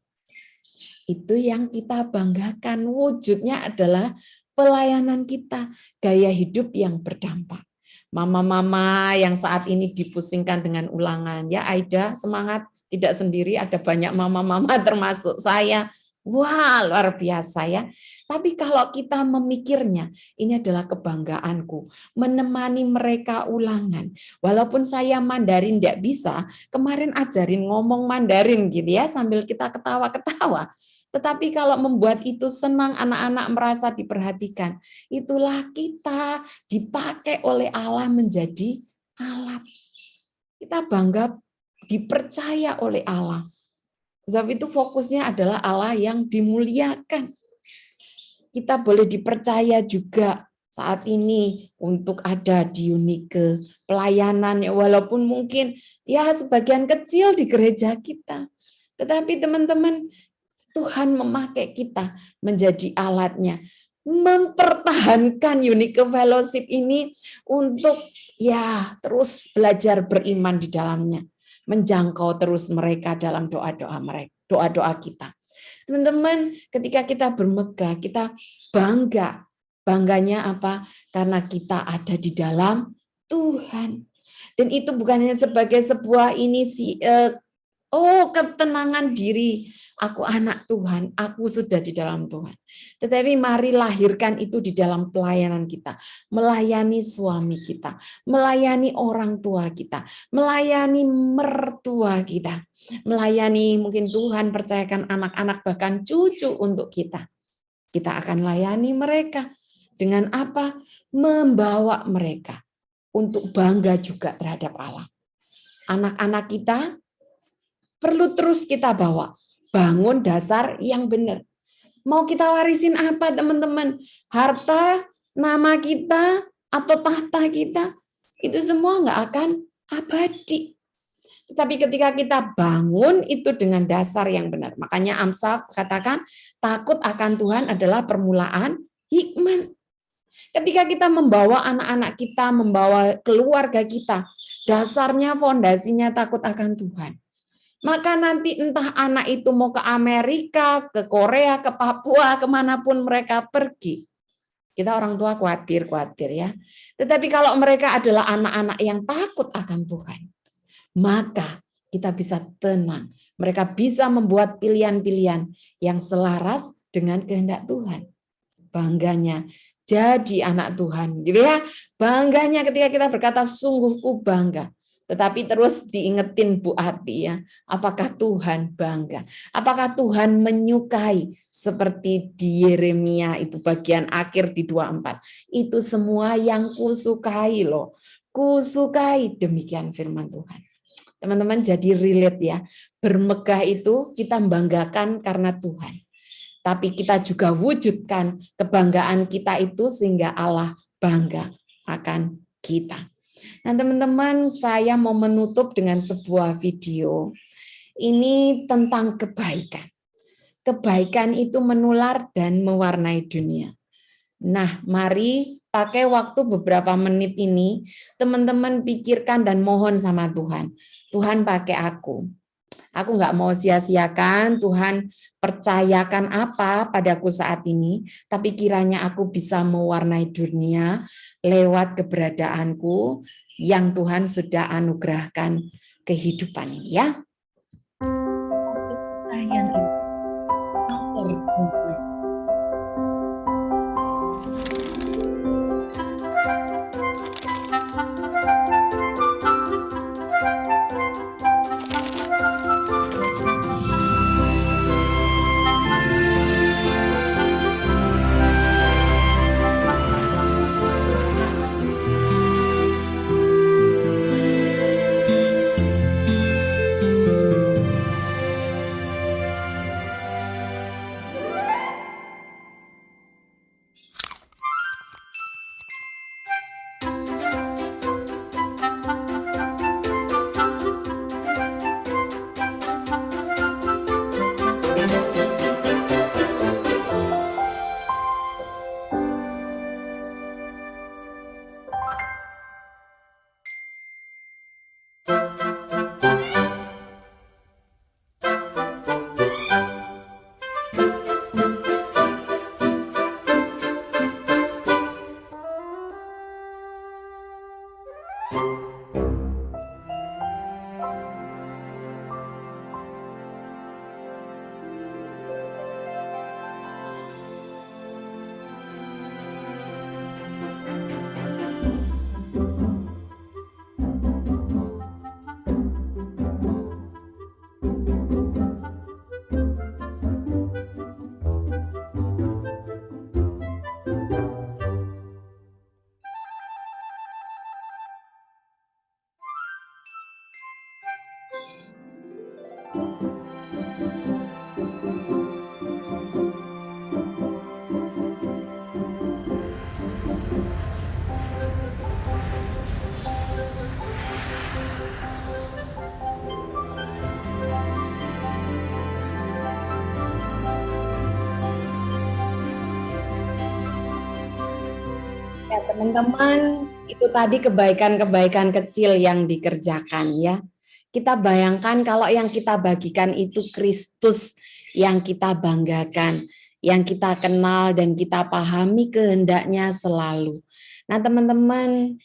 Itu yang kita banggakan. Wujudnya adalah pelayanan kita, gaya hidup yang berdampak. Mama-mama yang saat ini dipusingkan dengan ulangan, ya Aida semangat, tidak sendiri, ada banyak mama-mama termasuk saya. Wah, luar biasa ya. Tapi kalau kita memikirnya, ini adalah kebanggaanku, menemani mereka ulangan. Walaupun saya Mandarin tidak bisa, kemarin ajarin ngomong Mandarin gitu ya, sambil kita ketawa-ketawa. Tetapi kalau membuat itu senang, anak-anak merasa diperhatikan, itulah kita dipakai oleh Allah menjadi alat. Kita bangga dipercaya oleh Allah. Sebab itu fokusnya adalah Allah yang dimuliakan. Kita boleh dipercaya juga saat ini untuk ada di Unike pelayanan, ya, walaupun mungkin ya sebagian kecil di gereja kita. Tetapi teman-teman, Tuhan memakai kita menjadi alatnya, mempertahankan Unike Fellowship ini untuk ya terus belajar beriman di dalamnya, menjangkau terus mereka dalam doa-doa mereka, doa-doa kita. Teman-teman, ketika kita bermegah, kita bangga. Bangganya apa? Karena kita ada di dalam Tuhan. Dan itu bukan hanya sebagai sebuah ketenangan diri. Aku anak Tuhan, aku sudah di dalam Tuhan. Tetapi mari lahirkan itu di dalam pelayanan kita. Melayani suami kita, melayani orang tua kita, melayani mertua kita, melayani mungkin Tuhan percayakan anak-anak bahkan cucu untuk kita. Kita akan layani mereka dengan apa? Membawa mereka untuk bangga juga terhadap Allah. Anak-anak kita perlu terus kita bawa. Bangun dasar yang benar. Mau kita warisin apa teman-teman? Harta, nama kita, atau tahta kita, itu semua nggak akan abadi. Tetapi ketika kita bangun itu dengan dasar yang benar. Makanya Amsal katakan, takut akan Tuhan adalah permulaan hikmat. Ketika kita membawa anak-anak kita, membawa keluarga kita, dasarnya, fondasinya takut akan Tuhan. Maka nanti entah anak itu mau ke Amerika, ke Korea, ke Papua, kemanapun mereka pergi. Kita orang tua khawatir ya. Tetapi kalau mereka adalah anak-anak yang takut akan Tuhan, maka kita bisa tenang. Mereka bisa membuat pilihan-pilihan yang selaras dengan kehendak Tuhan. Bangganya jadi anak Tuhan, gitu ya. Bangganya ketika kita berkata sungguh ku bangga. Tetapi terus diingetin Bu Ati ya, apakah Tuhan bangga? Apakah Tuhan menyukai seperti di Yeremia itu bagian akhir di 24. Itu semua yang kusukai loh. Kusukai, demikian firman Tuhan. Teman-teman jadi relate ya. Bermegah itu kita membanggakan karena Tuhan. Tapi kita juga wujudkan kebanggaan kita itu sehingga Allah bangga akan kita. Nah teman-teman, saya mau menutup dengan sebuah video. Ini tentang kebaikan. Kebaikan itu menular dan mewarnai dunia. Nah, mari pakai waktu beberapa menit ini, teman-teman pikirkan dan mohon sama Tuhan. Tuhan pakai aku. Aku nggak mau sia-siakan, Tuhan percayakan apa padaku saat ini, tapi kiranya aku bisa mewarnai dunia lewat keberadaanku yang Tuhan sudah anugerahkan kehidupan ini ya. Yang ini. Ya, teman-teman, itu tadi kebaikan-kebaikan kecil yang dikerjakan ya. Kita bayangkan kalau yang kita bagikan itu Kristus yang kita banggakan, yang kita kenal dan kita pahami kehendaknya selalu. Nah, teman-teman,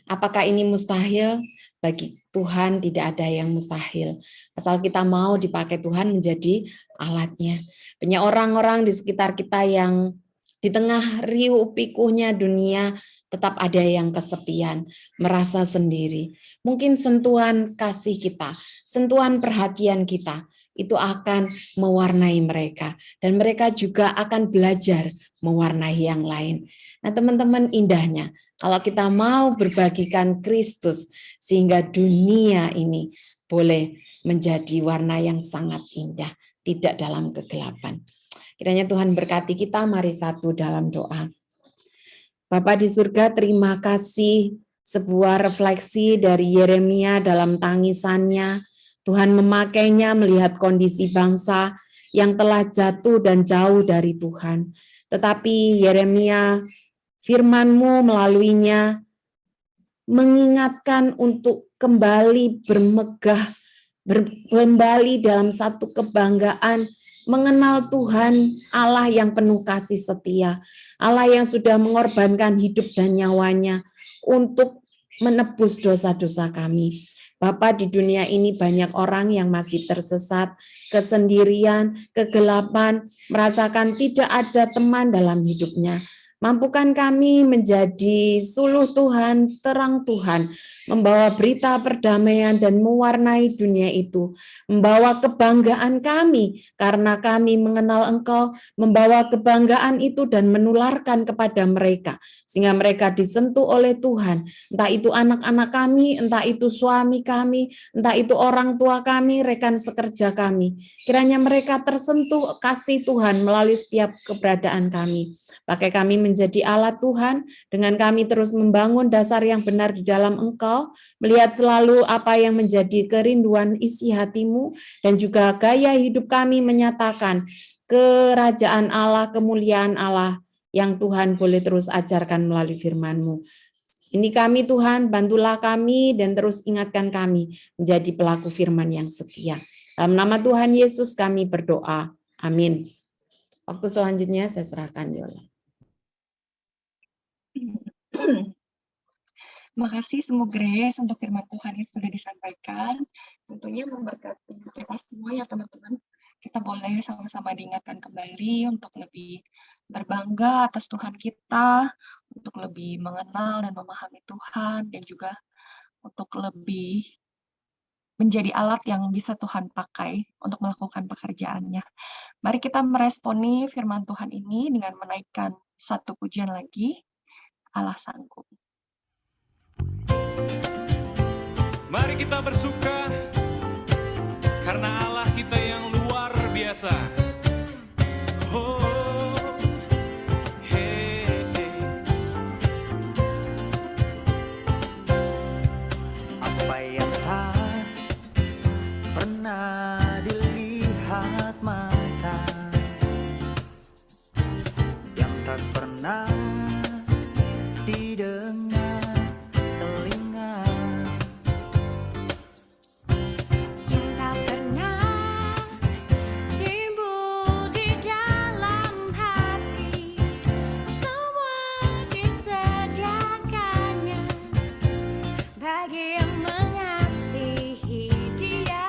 apakah ini mustahil? Bagi Tuhan tidak ada yang mustahil. Asal kita mau dipakai Tuhan menjadi alatnya. Banyak orang-orang di sekitar kita yang di tengah riuh pikuhnya dunia, tetap ada yang kesepian, merasa sendiri. Mungkin sentuhan kasih kita, sentuhan perhatian kita, itu akan mewarnai mereka. Dan mereka juga akan belajar mewarnai yang lain. Nah teman-teman, indahnya, kalau kita mau berbagikan Kristus, sehingga dunia ini boleh menjadi warna yang sangat indah, tidak dalam kegelapan. Kiranya Tuhan berkati kita, mari satu dalam doa. Bapa di surga, terima kasih sebuah refleksi dari Yeremia dalam tangisannya. Tuhan memakainya melihat kondisi bangsa yang telah jatuh dan jauh dari Tuhan. Tetapi Yeremia, firman-Mu melaluinya mengingatkan untuk kembali bermegah kembali dalam satu kebanggaan, mengenal Tuhan Allah yang penuh kasih setia, Allah yang sudah mengorbankan hidup dan nyawanya untuk menebus dosa-dosa kami. Bapa, di dunia ini banyak orang yang masih tersesat, kesendirian, kegelapan, merasakan tidak ada teman dalam hidupnya. Mampukan kami menjadi suluh Tuhan, terang Tuhan, membawa berita perdamaian dan mewarnai dunia itu, membawa kebanggaan kami karena kami mengenal Engkau, membawa kebanggaan itu dan menularkan kepada mereka, sehingga mereka disentuh oleh Tuhan, entah itu anak-anak kami, entah itu suami kami, entah itu orang tua kami, rekan sekerja kami. Kiranya mereka tersentuh kasih Tuhan melalui setiap keberadaan kami. Pakai kami menjadi alat Tuhan, dengan kami terus membangun dasar yang benar di dalam Engkau, melihat selalu apa yang menjadi kerinduan isi hatimu, dan juga gaya hidup kami menyatakan kerajaan Allah, kemuliaan Allah yang Tuhan boleh terus ajarkan melalui firman-Mu. Ini kami Tuhan, bantulah kami dan terus ingatkan kami menjadi pelaku firman yang setia. Dalam nama Tuhan Yesus kami berdoa. Amin. Waktu selanjutnya saya serahkan Yola. Terima kasih semua Grace untuk firman Tuhan yang sudah disampaikan. Tentunya memberkati kita semua ya teman-teman. Kita boleh sama-sama diingatkan kembali untuk lebih berbangga atas Tuhan kita, untuk lebih mengenal dan memahami Tuhan, dan juga untuk lebih menjadi alat yang bisa Tuhan pakai untuk melakukan pekerjaannya. Mari kita meresponi firman Tuhan ini dengan menaikkan satu pujian lagi, Allah sanggup. Mari kita bersuka karena Allah kita yang luar biasa. Oh, hey, hey. Apa yang tak pernah dilihat mata, yang tak pernah didengar telinga, yang tak pernah timbul di dalam hati, semua disediakannya bagi yang mengasihi Dia.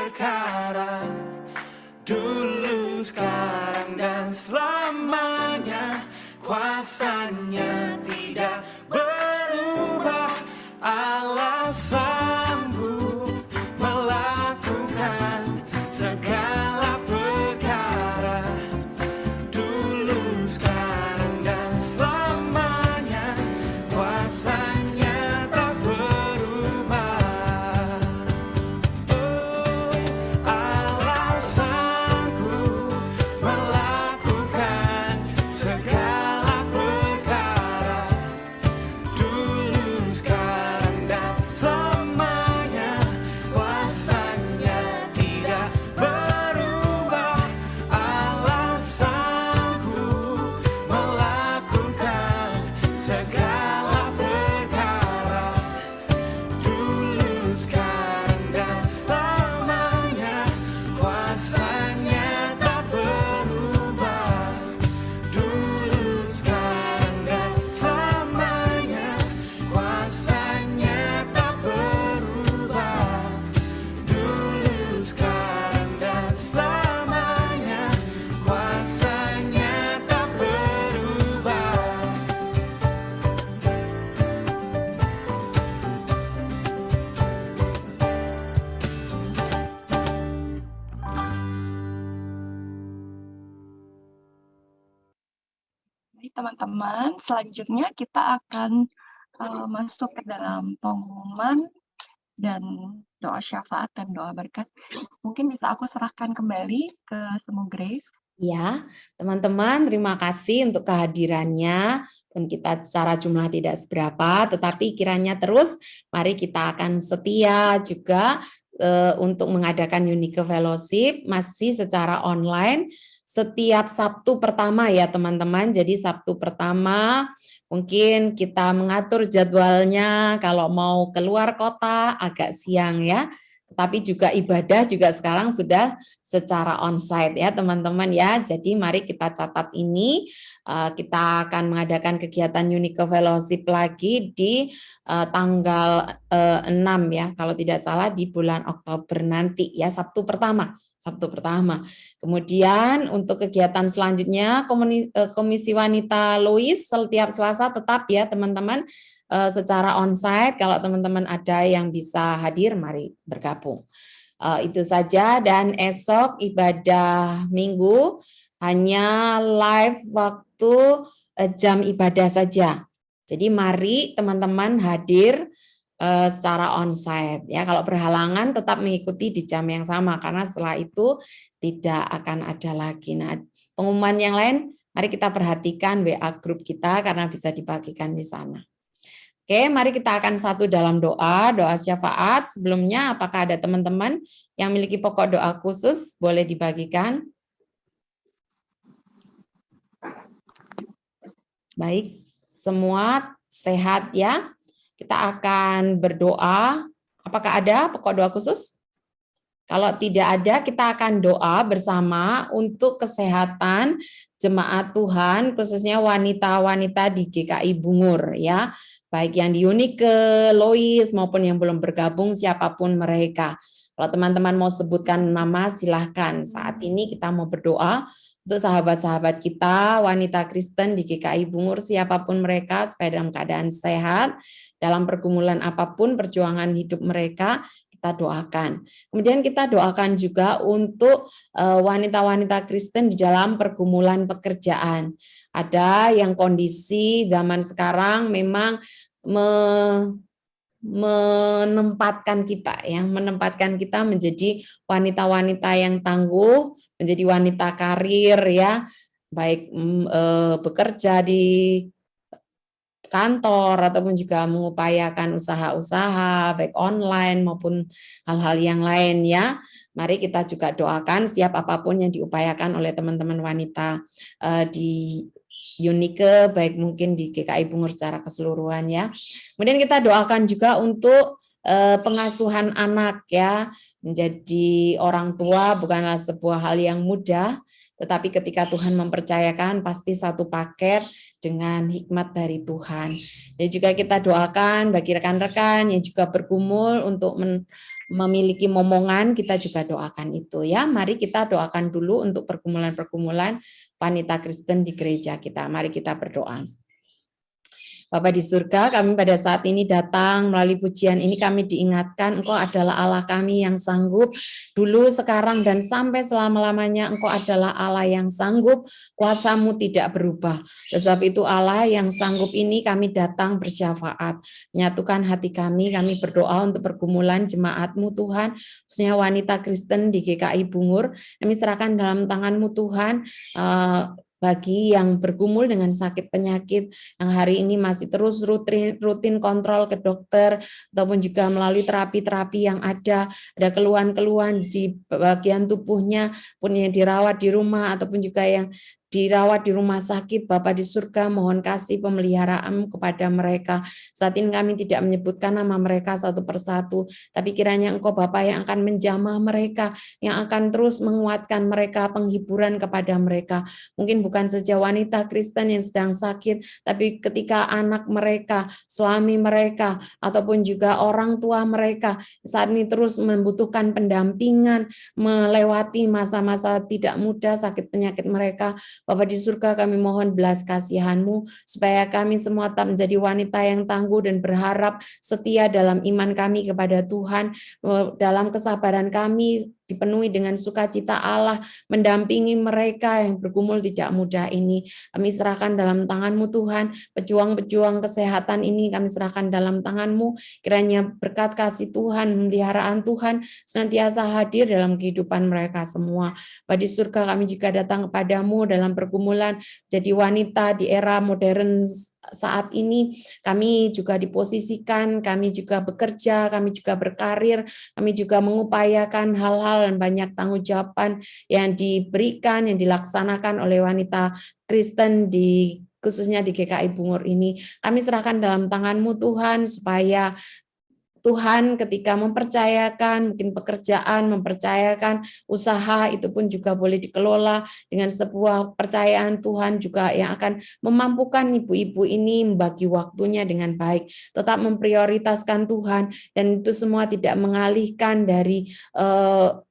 perkara, dulu, sekarang, dan selamanya. Kuasanya tidak berubah, Allah sanggup melakukan segala perkara, dulu, sekarang, dan selamanya. Kuasanya tak berubah. Oh, Allah sanggup melakukan segala perkara, dulu, sekarang, dan selamanya. Kuasanya tidak berubah, Allah sanggup melakukan segala perkara, dulu, sekarang, dan selamanya. Kuasanya tak berubah, dulu, sekarang, dan selamanya. Kuasanya tak berubah, dulu, sekarang, dan selamanya. Kuasanya tak berubah. Baik teman-teman, selanjutnya kita akan masuk ke dalam pengumuman dan doa syafaat dan doa berkat. Mungkin bisa aku serahkan kembali ke Semu Grace. Ya, teman-teman, terima kasih untuk kehadirannya. Pun kita secara jumlah tidak seberapa, tetapi kiranya terus mari kita akan setia juga untuk mengadakan Unique Fellowship masih secara online setiap Sabtu pertama ya teman-teman. Jadi Sabtu pertama mungkin kita mengatur jadwalnya kalau mau keluar kota agak siang ya. Tetapi juga ibadah juga sekarang sudah secara onsite ya teman-teman ya. Jadi mari kita catat ini, kita akan mengadakan kegiatan Unique Fellowship lagi di tanggal 6 ya, kalau tidak salah di bulan Oktober nanti ya, Sabtu pertama. Kemudian untuk kegiatan selanjutnya Komisi Wanita Lois setiap Selasa tetap ya teman-teman secara onsite. Kalau teman-teman ada yang bisa hadir, mari bergabung. Itu saja, dan esok ibadah Minggu hanya live waktu jam ibadah saja. Jadi mari teman-teman hadir secara onsite ya. Kalau berhalangan tetap mengikuti di jam yang sama karena setelah itu tidak akan ada lagi. Nah, pengumuman yang lain mari kita perhatikan WA grup kita karena bisa dibagikan di sana. Oke, mari kita akan satu dalam doa syafaat. Sebelumnya, apakah ada teman-teman yang memiliki pokok doa khusus? Boleh dibagikan. Baik, semua sehat ya. Kita akan berdoa. Apakah ada pokok doa khusus? Kalau tidak ada, kita akan doa bersama untuk kesehatan jemaat Tuhan, khususnya wanita-wanita di GKI Bungur ya. Baik yang di Unique, Lois, maupun yang belum bergabung, siapapun mereka. Kalau teman-teman mau sebutkan nama, silahkan. Saat ini kita mau berdoa untuk sahabat-sahabat kita, wanita Kristen di GKI Bungur, siapapun mereka, supaya dalam keadaan sehat, dalam pergumulan apapun, perjuangan hidup mereka, kita doakan. Kemudian kita doakan juga untuk wanita-wanita Kristen di dalam pergumulan pekerjaan. Ada yang kondisi zaman sekarang memang menempatkan kita menjadi wanita-wanita yang tangguh, menjadi wanita karir ya, baik bekerja di kantor ataupun juga mengupayakan usaha-usaha baik online maupun hal-hal yang lain ya. Mari kita juga doakan setiap apapun yang diupayakan oleh teman-teman wanita di Unique, baik mungkin di GKI Bungur secara keseluruhan ya. Kemudian kita doakan juga untuk pengasuhan anak ya. Menjadi orang tua bukanlah sebuah hal yang mudah, tetapi ketika Tuhan mempercayakan pasti satu paket dengan hikmat dari Tuhan. Dan juga kita doakan bagi rekan-rekan yang juga bergumul untuk memiliki momongan, kita juga doakan itu ya. Mari kita doakan dulu untuk pergumulan-pergumulan wanita Kristen di gereja kita. Mari kita berdoa. Bapa di surga, kami pada saat ini datang melalui pujian ini kami diingatkan Engkau adalah Allah kami yang sanggup dulu, sekarang, dan sampai selama-lamanya. Engkau adalah Allah yang sanggup, kuasa-Mu tidak berubah. Sebab itu Allah yang sanggup ini kami datang bersyafaat, menyatukan hati kami berdoa untuk pergumulan jemaat-Mu Tuhan, khususnya wanita Kristen di GKI Bungur. Kami serahkan dalam tangan-Mu Tuhan, bagi yang bergumul dengan sakit penyakit yang hari ini masih terus rutin kontrol ke dokter ataupun juga melalui terapi-terapi yang ada keluhan-keluhan di bagian tubuhnya pun yang dirawat di rumah ataupun juga yang dirawat di rumah sakit. Bapa di surga, mohon kasih pemeliharaan kepada mereka. Saat ini kami tidak menyebutkan nama mereka satu persatu, tapi kiranya Engkau Bapa yang akan menjamah mereka, yang akan terus menguatkan mereka, penghiburan kepada mereka. Mungkin bukan saja wanita Kristen yang sedang sakit, tapi ketika anak mereka, suami mereka, ataupun juga orang tua mereka saat ini terus membutuhkan pendampingan, melewati masa-masa tidak mudah sakit penyakit mereka. Bapa di surga, kami mohon belas kasihan-Mu supaya kami semua tetap menjadi wanita yang tangguh dan berharap setia dalam iman kami kepada Tuhan, dalam kesabaran kami dipenuhi dengan sukacita Allah, mendampingi mereka yang bergumul tidak mudah ini. Kami serahkan dalam tangan-Mu Tuhan, pejuang-pejuang kesehatan ini kami serahkan dalam tangan-Mu. Kiranya berkat kasih Tuhan, pemeliharaan Tuhan senantiasa hadir dalam kehidupan mereka semua. Bapa di surga, kami juga datang kepada-Mu dalam pergumulan jadi wanita di era modern saat ini. Kami juga diposisikan, kami juga bekerja, kami juga berkarir, kami juga mengupayakan hal-hal dan banyak tanggung jawaban yang diberikan, yang dilaksanakan oleh wanita Kristen khususnya di GKI Bungur ini. Kami serahkan dalam tangan-Mu Tuhan, supaya Tuhan ketika mempercayakan mungkin pekerjaan, mempercayakan usaha, itu pun juga boleh dikelola dengan sebuah percayaan Tuhan juga yang akan memampukan ibu-ibu ini membagi waktunya dengan baik, tetap memprioritaskan Tuhan, dan itu semua tidak mengalihkan dari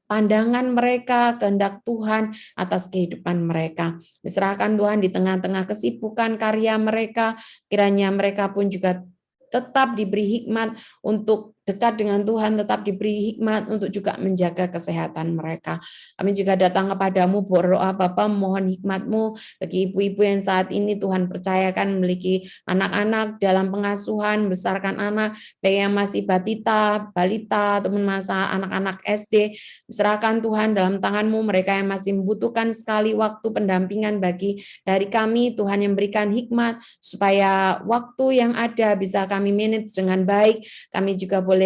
pandangan mereka, kehendak Tuhan atas kehidupan mereka. Diserahkan Tuhan di tengah-tengah kesibukan karya mereka, kiranya mereka pun juga tetap diberi hikmat untuk dekat dengan Tuhan, tetap diberi hikmat untuk juga menjaga kesehatan mereka. Kami juga datang kepada-Mu berdoa, Bapa, mohon hikmat-Mu bagi ibu-ibu yang saat ini Tuhan percayakan memiliki anak-anak dalam pengasuhan, besarkan anak, baik yang masih balita, ataupun masa anak-anak SD. Serahkan Tuhan dalam tangan-Mu mereka yang masih membutuhkan sekali waktu pendampingan dari kami, Tuhan yang berikan hikmat supaya waktu yang ada bisa kami manage dengan baik. Kami juga boleh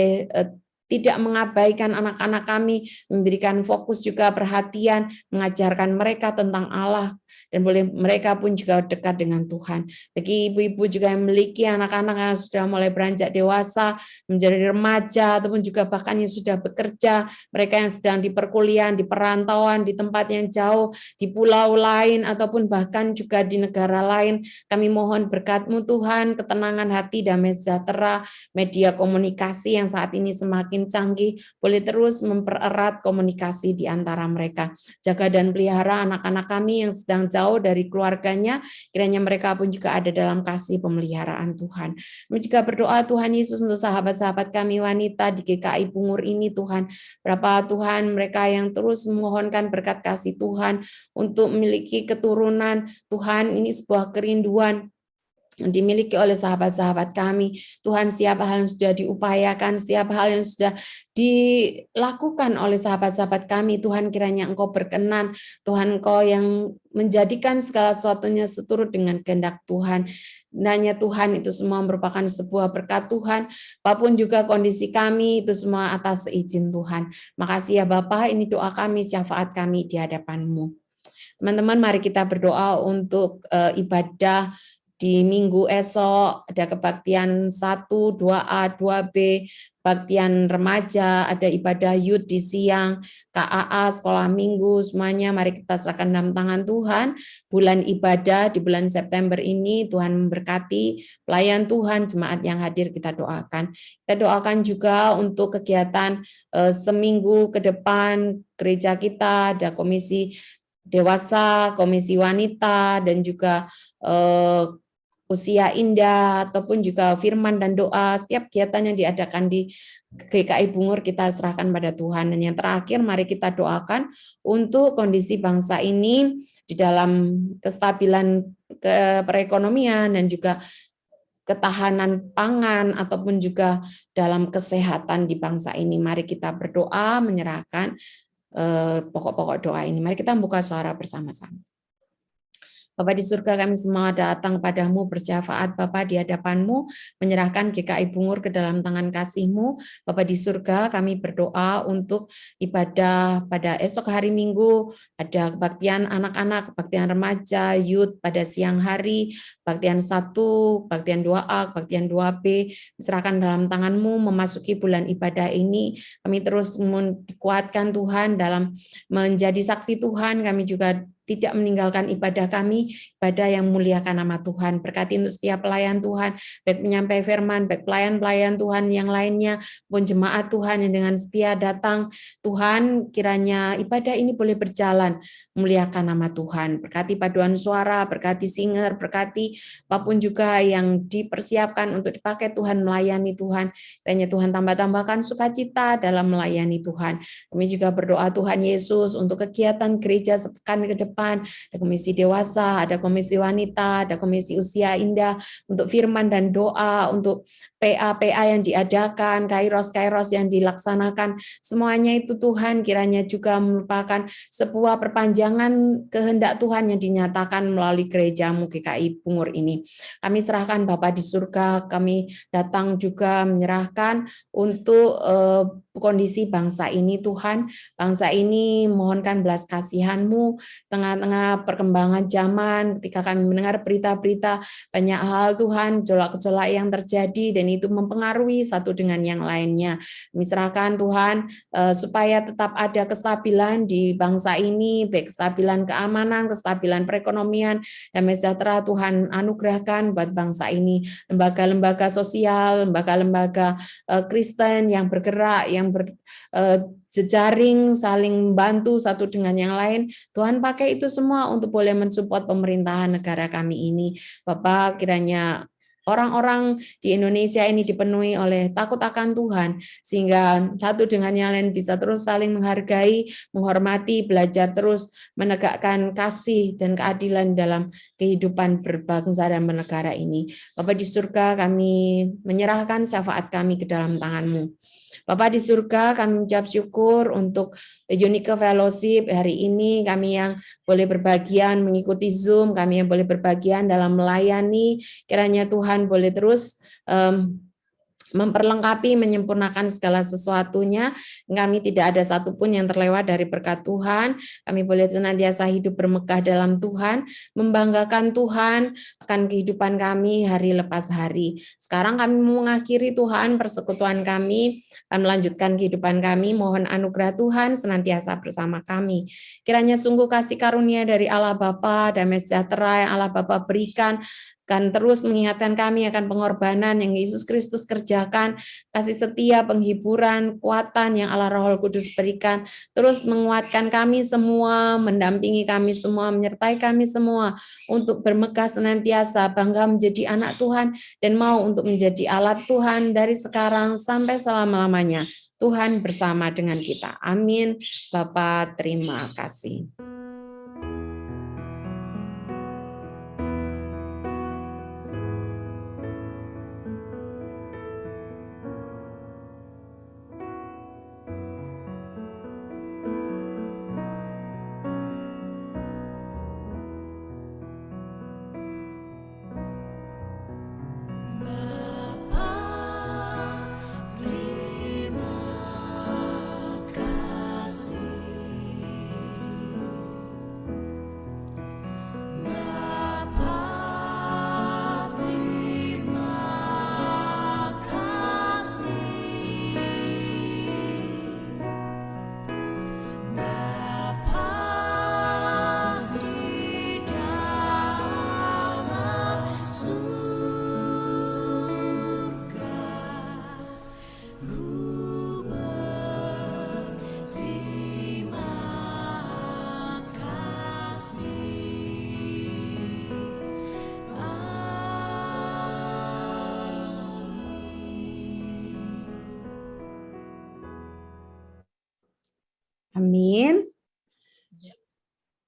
tidak mengabaikan anak-anak kami, memberikan fokus juga perhatian, mengajarkan mereka tentang Allah, dan boleh mereka pun juga dekat dengan Tuhan. Bagi ibu-ibu juga yang memiliki anak-anak yang sudah mulai beranjak dewasa, menjadi remaja, ataupun juga bahkan yang sudah bekerja, mereka yang sedang di perkuliahan, di perantauan, di tempat yang jauh, di pulau lain, ataupun bahkan juga di negara lain, kami mohon berkat-Mu Tuhan, ketenangan hati, damai sejahtera, media komunikasi yang saat ini semakin canggih, boleh terus mempererat komunikasi di antara mereka. Jaga dan pelihara anak-anak kami yang sedang jauh dari keluarganya, kiranya mereka pun juga ada dalam kasih pemeliharaan Tuhan. Kami juga berdoa Tuhan Yesus untuk sahabat-sahabat kami wanita di GKI Bungur ini Tuhan. Berapa Tuhan mereka yang terus memohonkan berkat kasih Tuhan untuk memiliki keturunan. Tuhan, ini sebuah kerinduan dimiliki oleh sahabat-sahabat kami. Tuhan, setiap hal yang sudah diupayakan, setiap hal yang sudah dilakukan oleh sahabat-sahabat kami, Tuhan kiranya Engkau berkenan, Tuhan Engkau yang menjadikan segala sesuatunya seturut dengan kehendak Tuhan. Hanya Tuhan, itu semua merupakan sebuah berkat Tuhan, apapun juga kondisi kami, itu semua atas izin Tuhan. Makasih ya Bapa, ini doa kami, syafaat kami di hadapan-Mu. Teman-teman, mari kita berdoa untuk ibadah di minggu esok ada kebaktian 1, 2A, 2B, baktian remaja, ada ibadah youth di siang, KAA, sekolah minggu, semuanya mari kita serahkan dalam tangan Tuhan. Bulan ibadah di bulan September ini Tuhan memberkati pelayan Tuhan, jemaat yang hadir kita doakan. Kita doakan juga untuk kegiatan seminggu ke depan gereja kita, ada komisi dewasa, komisi wanita, dan juga usia indah, ataupun juga firman dan doa, setiap kegiatan yang diadakan di GKI Bungur kita serahkan pada Tuhan. Dan yang terakhir, mari kita doakan untuk kondisi bangsa ini di dalam kestabilan perekonomian dan juga ketahanan pangan ataupun juga dalam kesehatan di bangsa ini. Mari kita berdoa menyerahkan pokok-pokok doa ini. Mari kita membuka suara bersama-sama. Bapa di surga, kami semua datang padamu bersyafaat Bapa di hadapanmu, menyerahkan GKI Bungur ke dalam tangan kasih-Mu. Bapa di surga, kami berdoa untuk ibadah pada esok hari Minggu, ada kebaktian anak-anak, kebaktian remaja, youth pada siang hari, kebaktian 1, kebaktian 2A, kebaktian 2B, diserahkan dalam tangan-Mu. Memasuki bulan ibadah ini, kami terus dikuatkan Tuhan dalam menjadi saksi Tuhan. Kami juga tidak meninggalkan ibadah kami, ibadah yang memuliakan nama Tuhan. Berkati untuk setiap pelayan Tuhan, baik penyampai firman, baik pelayan-pelayan Tuhan yang lainnya, pun jemaat Tuhan yang dengan setia datang. Tuhan, kiranya ibadah ini boleh berjalan, memuliakan nama Tuhan. Berkati paduan suara, berkati singer, berkati apapun juga yang dipersiapkan untuk dipakai Tuhan melayani Tuhan. Kiranya Tuhan tambah-tambahkan sukacita dalam melayani Tuhan. Kami juga berdoa Tuhan Yesus untuk kegiatan gereja sepekan ke depan, ada komisi dewasa, ada komisi wanita, ada komisi usia indah, untuk firman dan doa, untuk PA-PA yang diadakan, kairos-kairos yang dilaksanakan, semuanya itu Tuhan kiranya juga merupakan sebuah perpanjangan kehendak Tuhan yang dinyatakan melalui gereja-Mu GKI Bungur ini. Kami serahkan Bapa di surga, kami datang juga menyerahkan untuk kondisi bangsa ini Tuhan. Bangsa ini mohonkan belas kasihan-Mu, tengah-tengah perkembangan zaman, ketika kami mendengar berita-berita banyak hal Tuhan, gejolak-gejolak yang terjadi dan itu mempengaruhi satu dengan yang lainnya. Kami serahkan Tuhan supaya tetap ada kestabilan di bangsa ini, baik kestabilan keamanan, kestabilan perekonomian, damai sejahtera Tuhan anugerahkan buat bangsa ini. Lembaga-lembaga sosial, lembaga-lembaga Kristen yang bergerak, yang jejaring, saling membantu satu dengan yang lain. Tuhan pakai itu semua untuk boleh mensupport pemerintahan negara kami ini. Bapak, kiranya orang-orang di Indonesia ini dipenuhi oleh takut akan Tuhan, sehingga satu dengan yang lain bisa terus saling menghargai, menghormati, belajar terus menegakkan kasih dan keadilan dalam kehidupan berbangsa dan bernegara ini. Bapak di surga, kami menyerahkan syafaat kami ke dalam tangan-Mu. Bapak di surga, kami mengucap syukur untuk Unique Fellowship hari ini, kami yang boleh berbagian mengikuti Zoom, kami yang boleh berbagian dalam melayani, kiranya Tuhan boleh terus memperlengkapi, menyempurnakan segala sesuatunya. Kami tidak ada satupun yang terlewat dari berkat Tuhan. Kami boleh senantiasa hidup bermegah dalam Tuhan, membanggakan Tuhan akan kehidupan kami hari lepas hari. Sekarang kami mengakhiri Tuhan persekutuan kami, akan melanjutkan kehidupan kami. Mohon anugerah Tuhan senantiasa bersama kami. Kiranya sungguh kasih karunia dari Allah Bapa, damai sejahtera yang Allah Bapa berikan, akan terus mengingatkan kami akan pengorbanan yang Yesus Kristus kerjakan, kasih setia, penghiburan, kekuatan yang Allah Roh Kudus berikan, terus menguatkan kami semua, mendampingi kami semua, menyertai kami semua untuk bermegah senantiasa, bangga menjadi anak Tuhan, dan mau untuk menjadi alat Tuhan dari sekarang sampai selama-lamanya. Tuhan bersama dengan kita. Amin. Bapa, terima kasih. Terima kasih. Amin.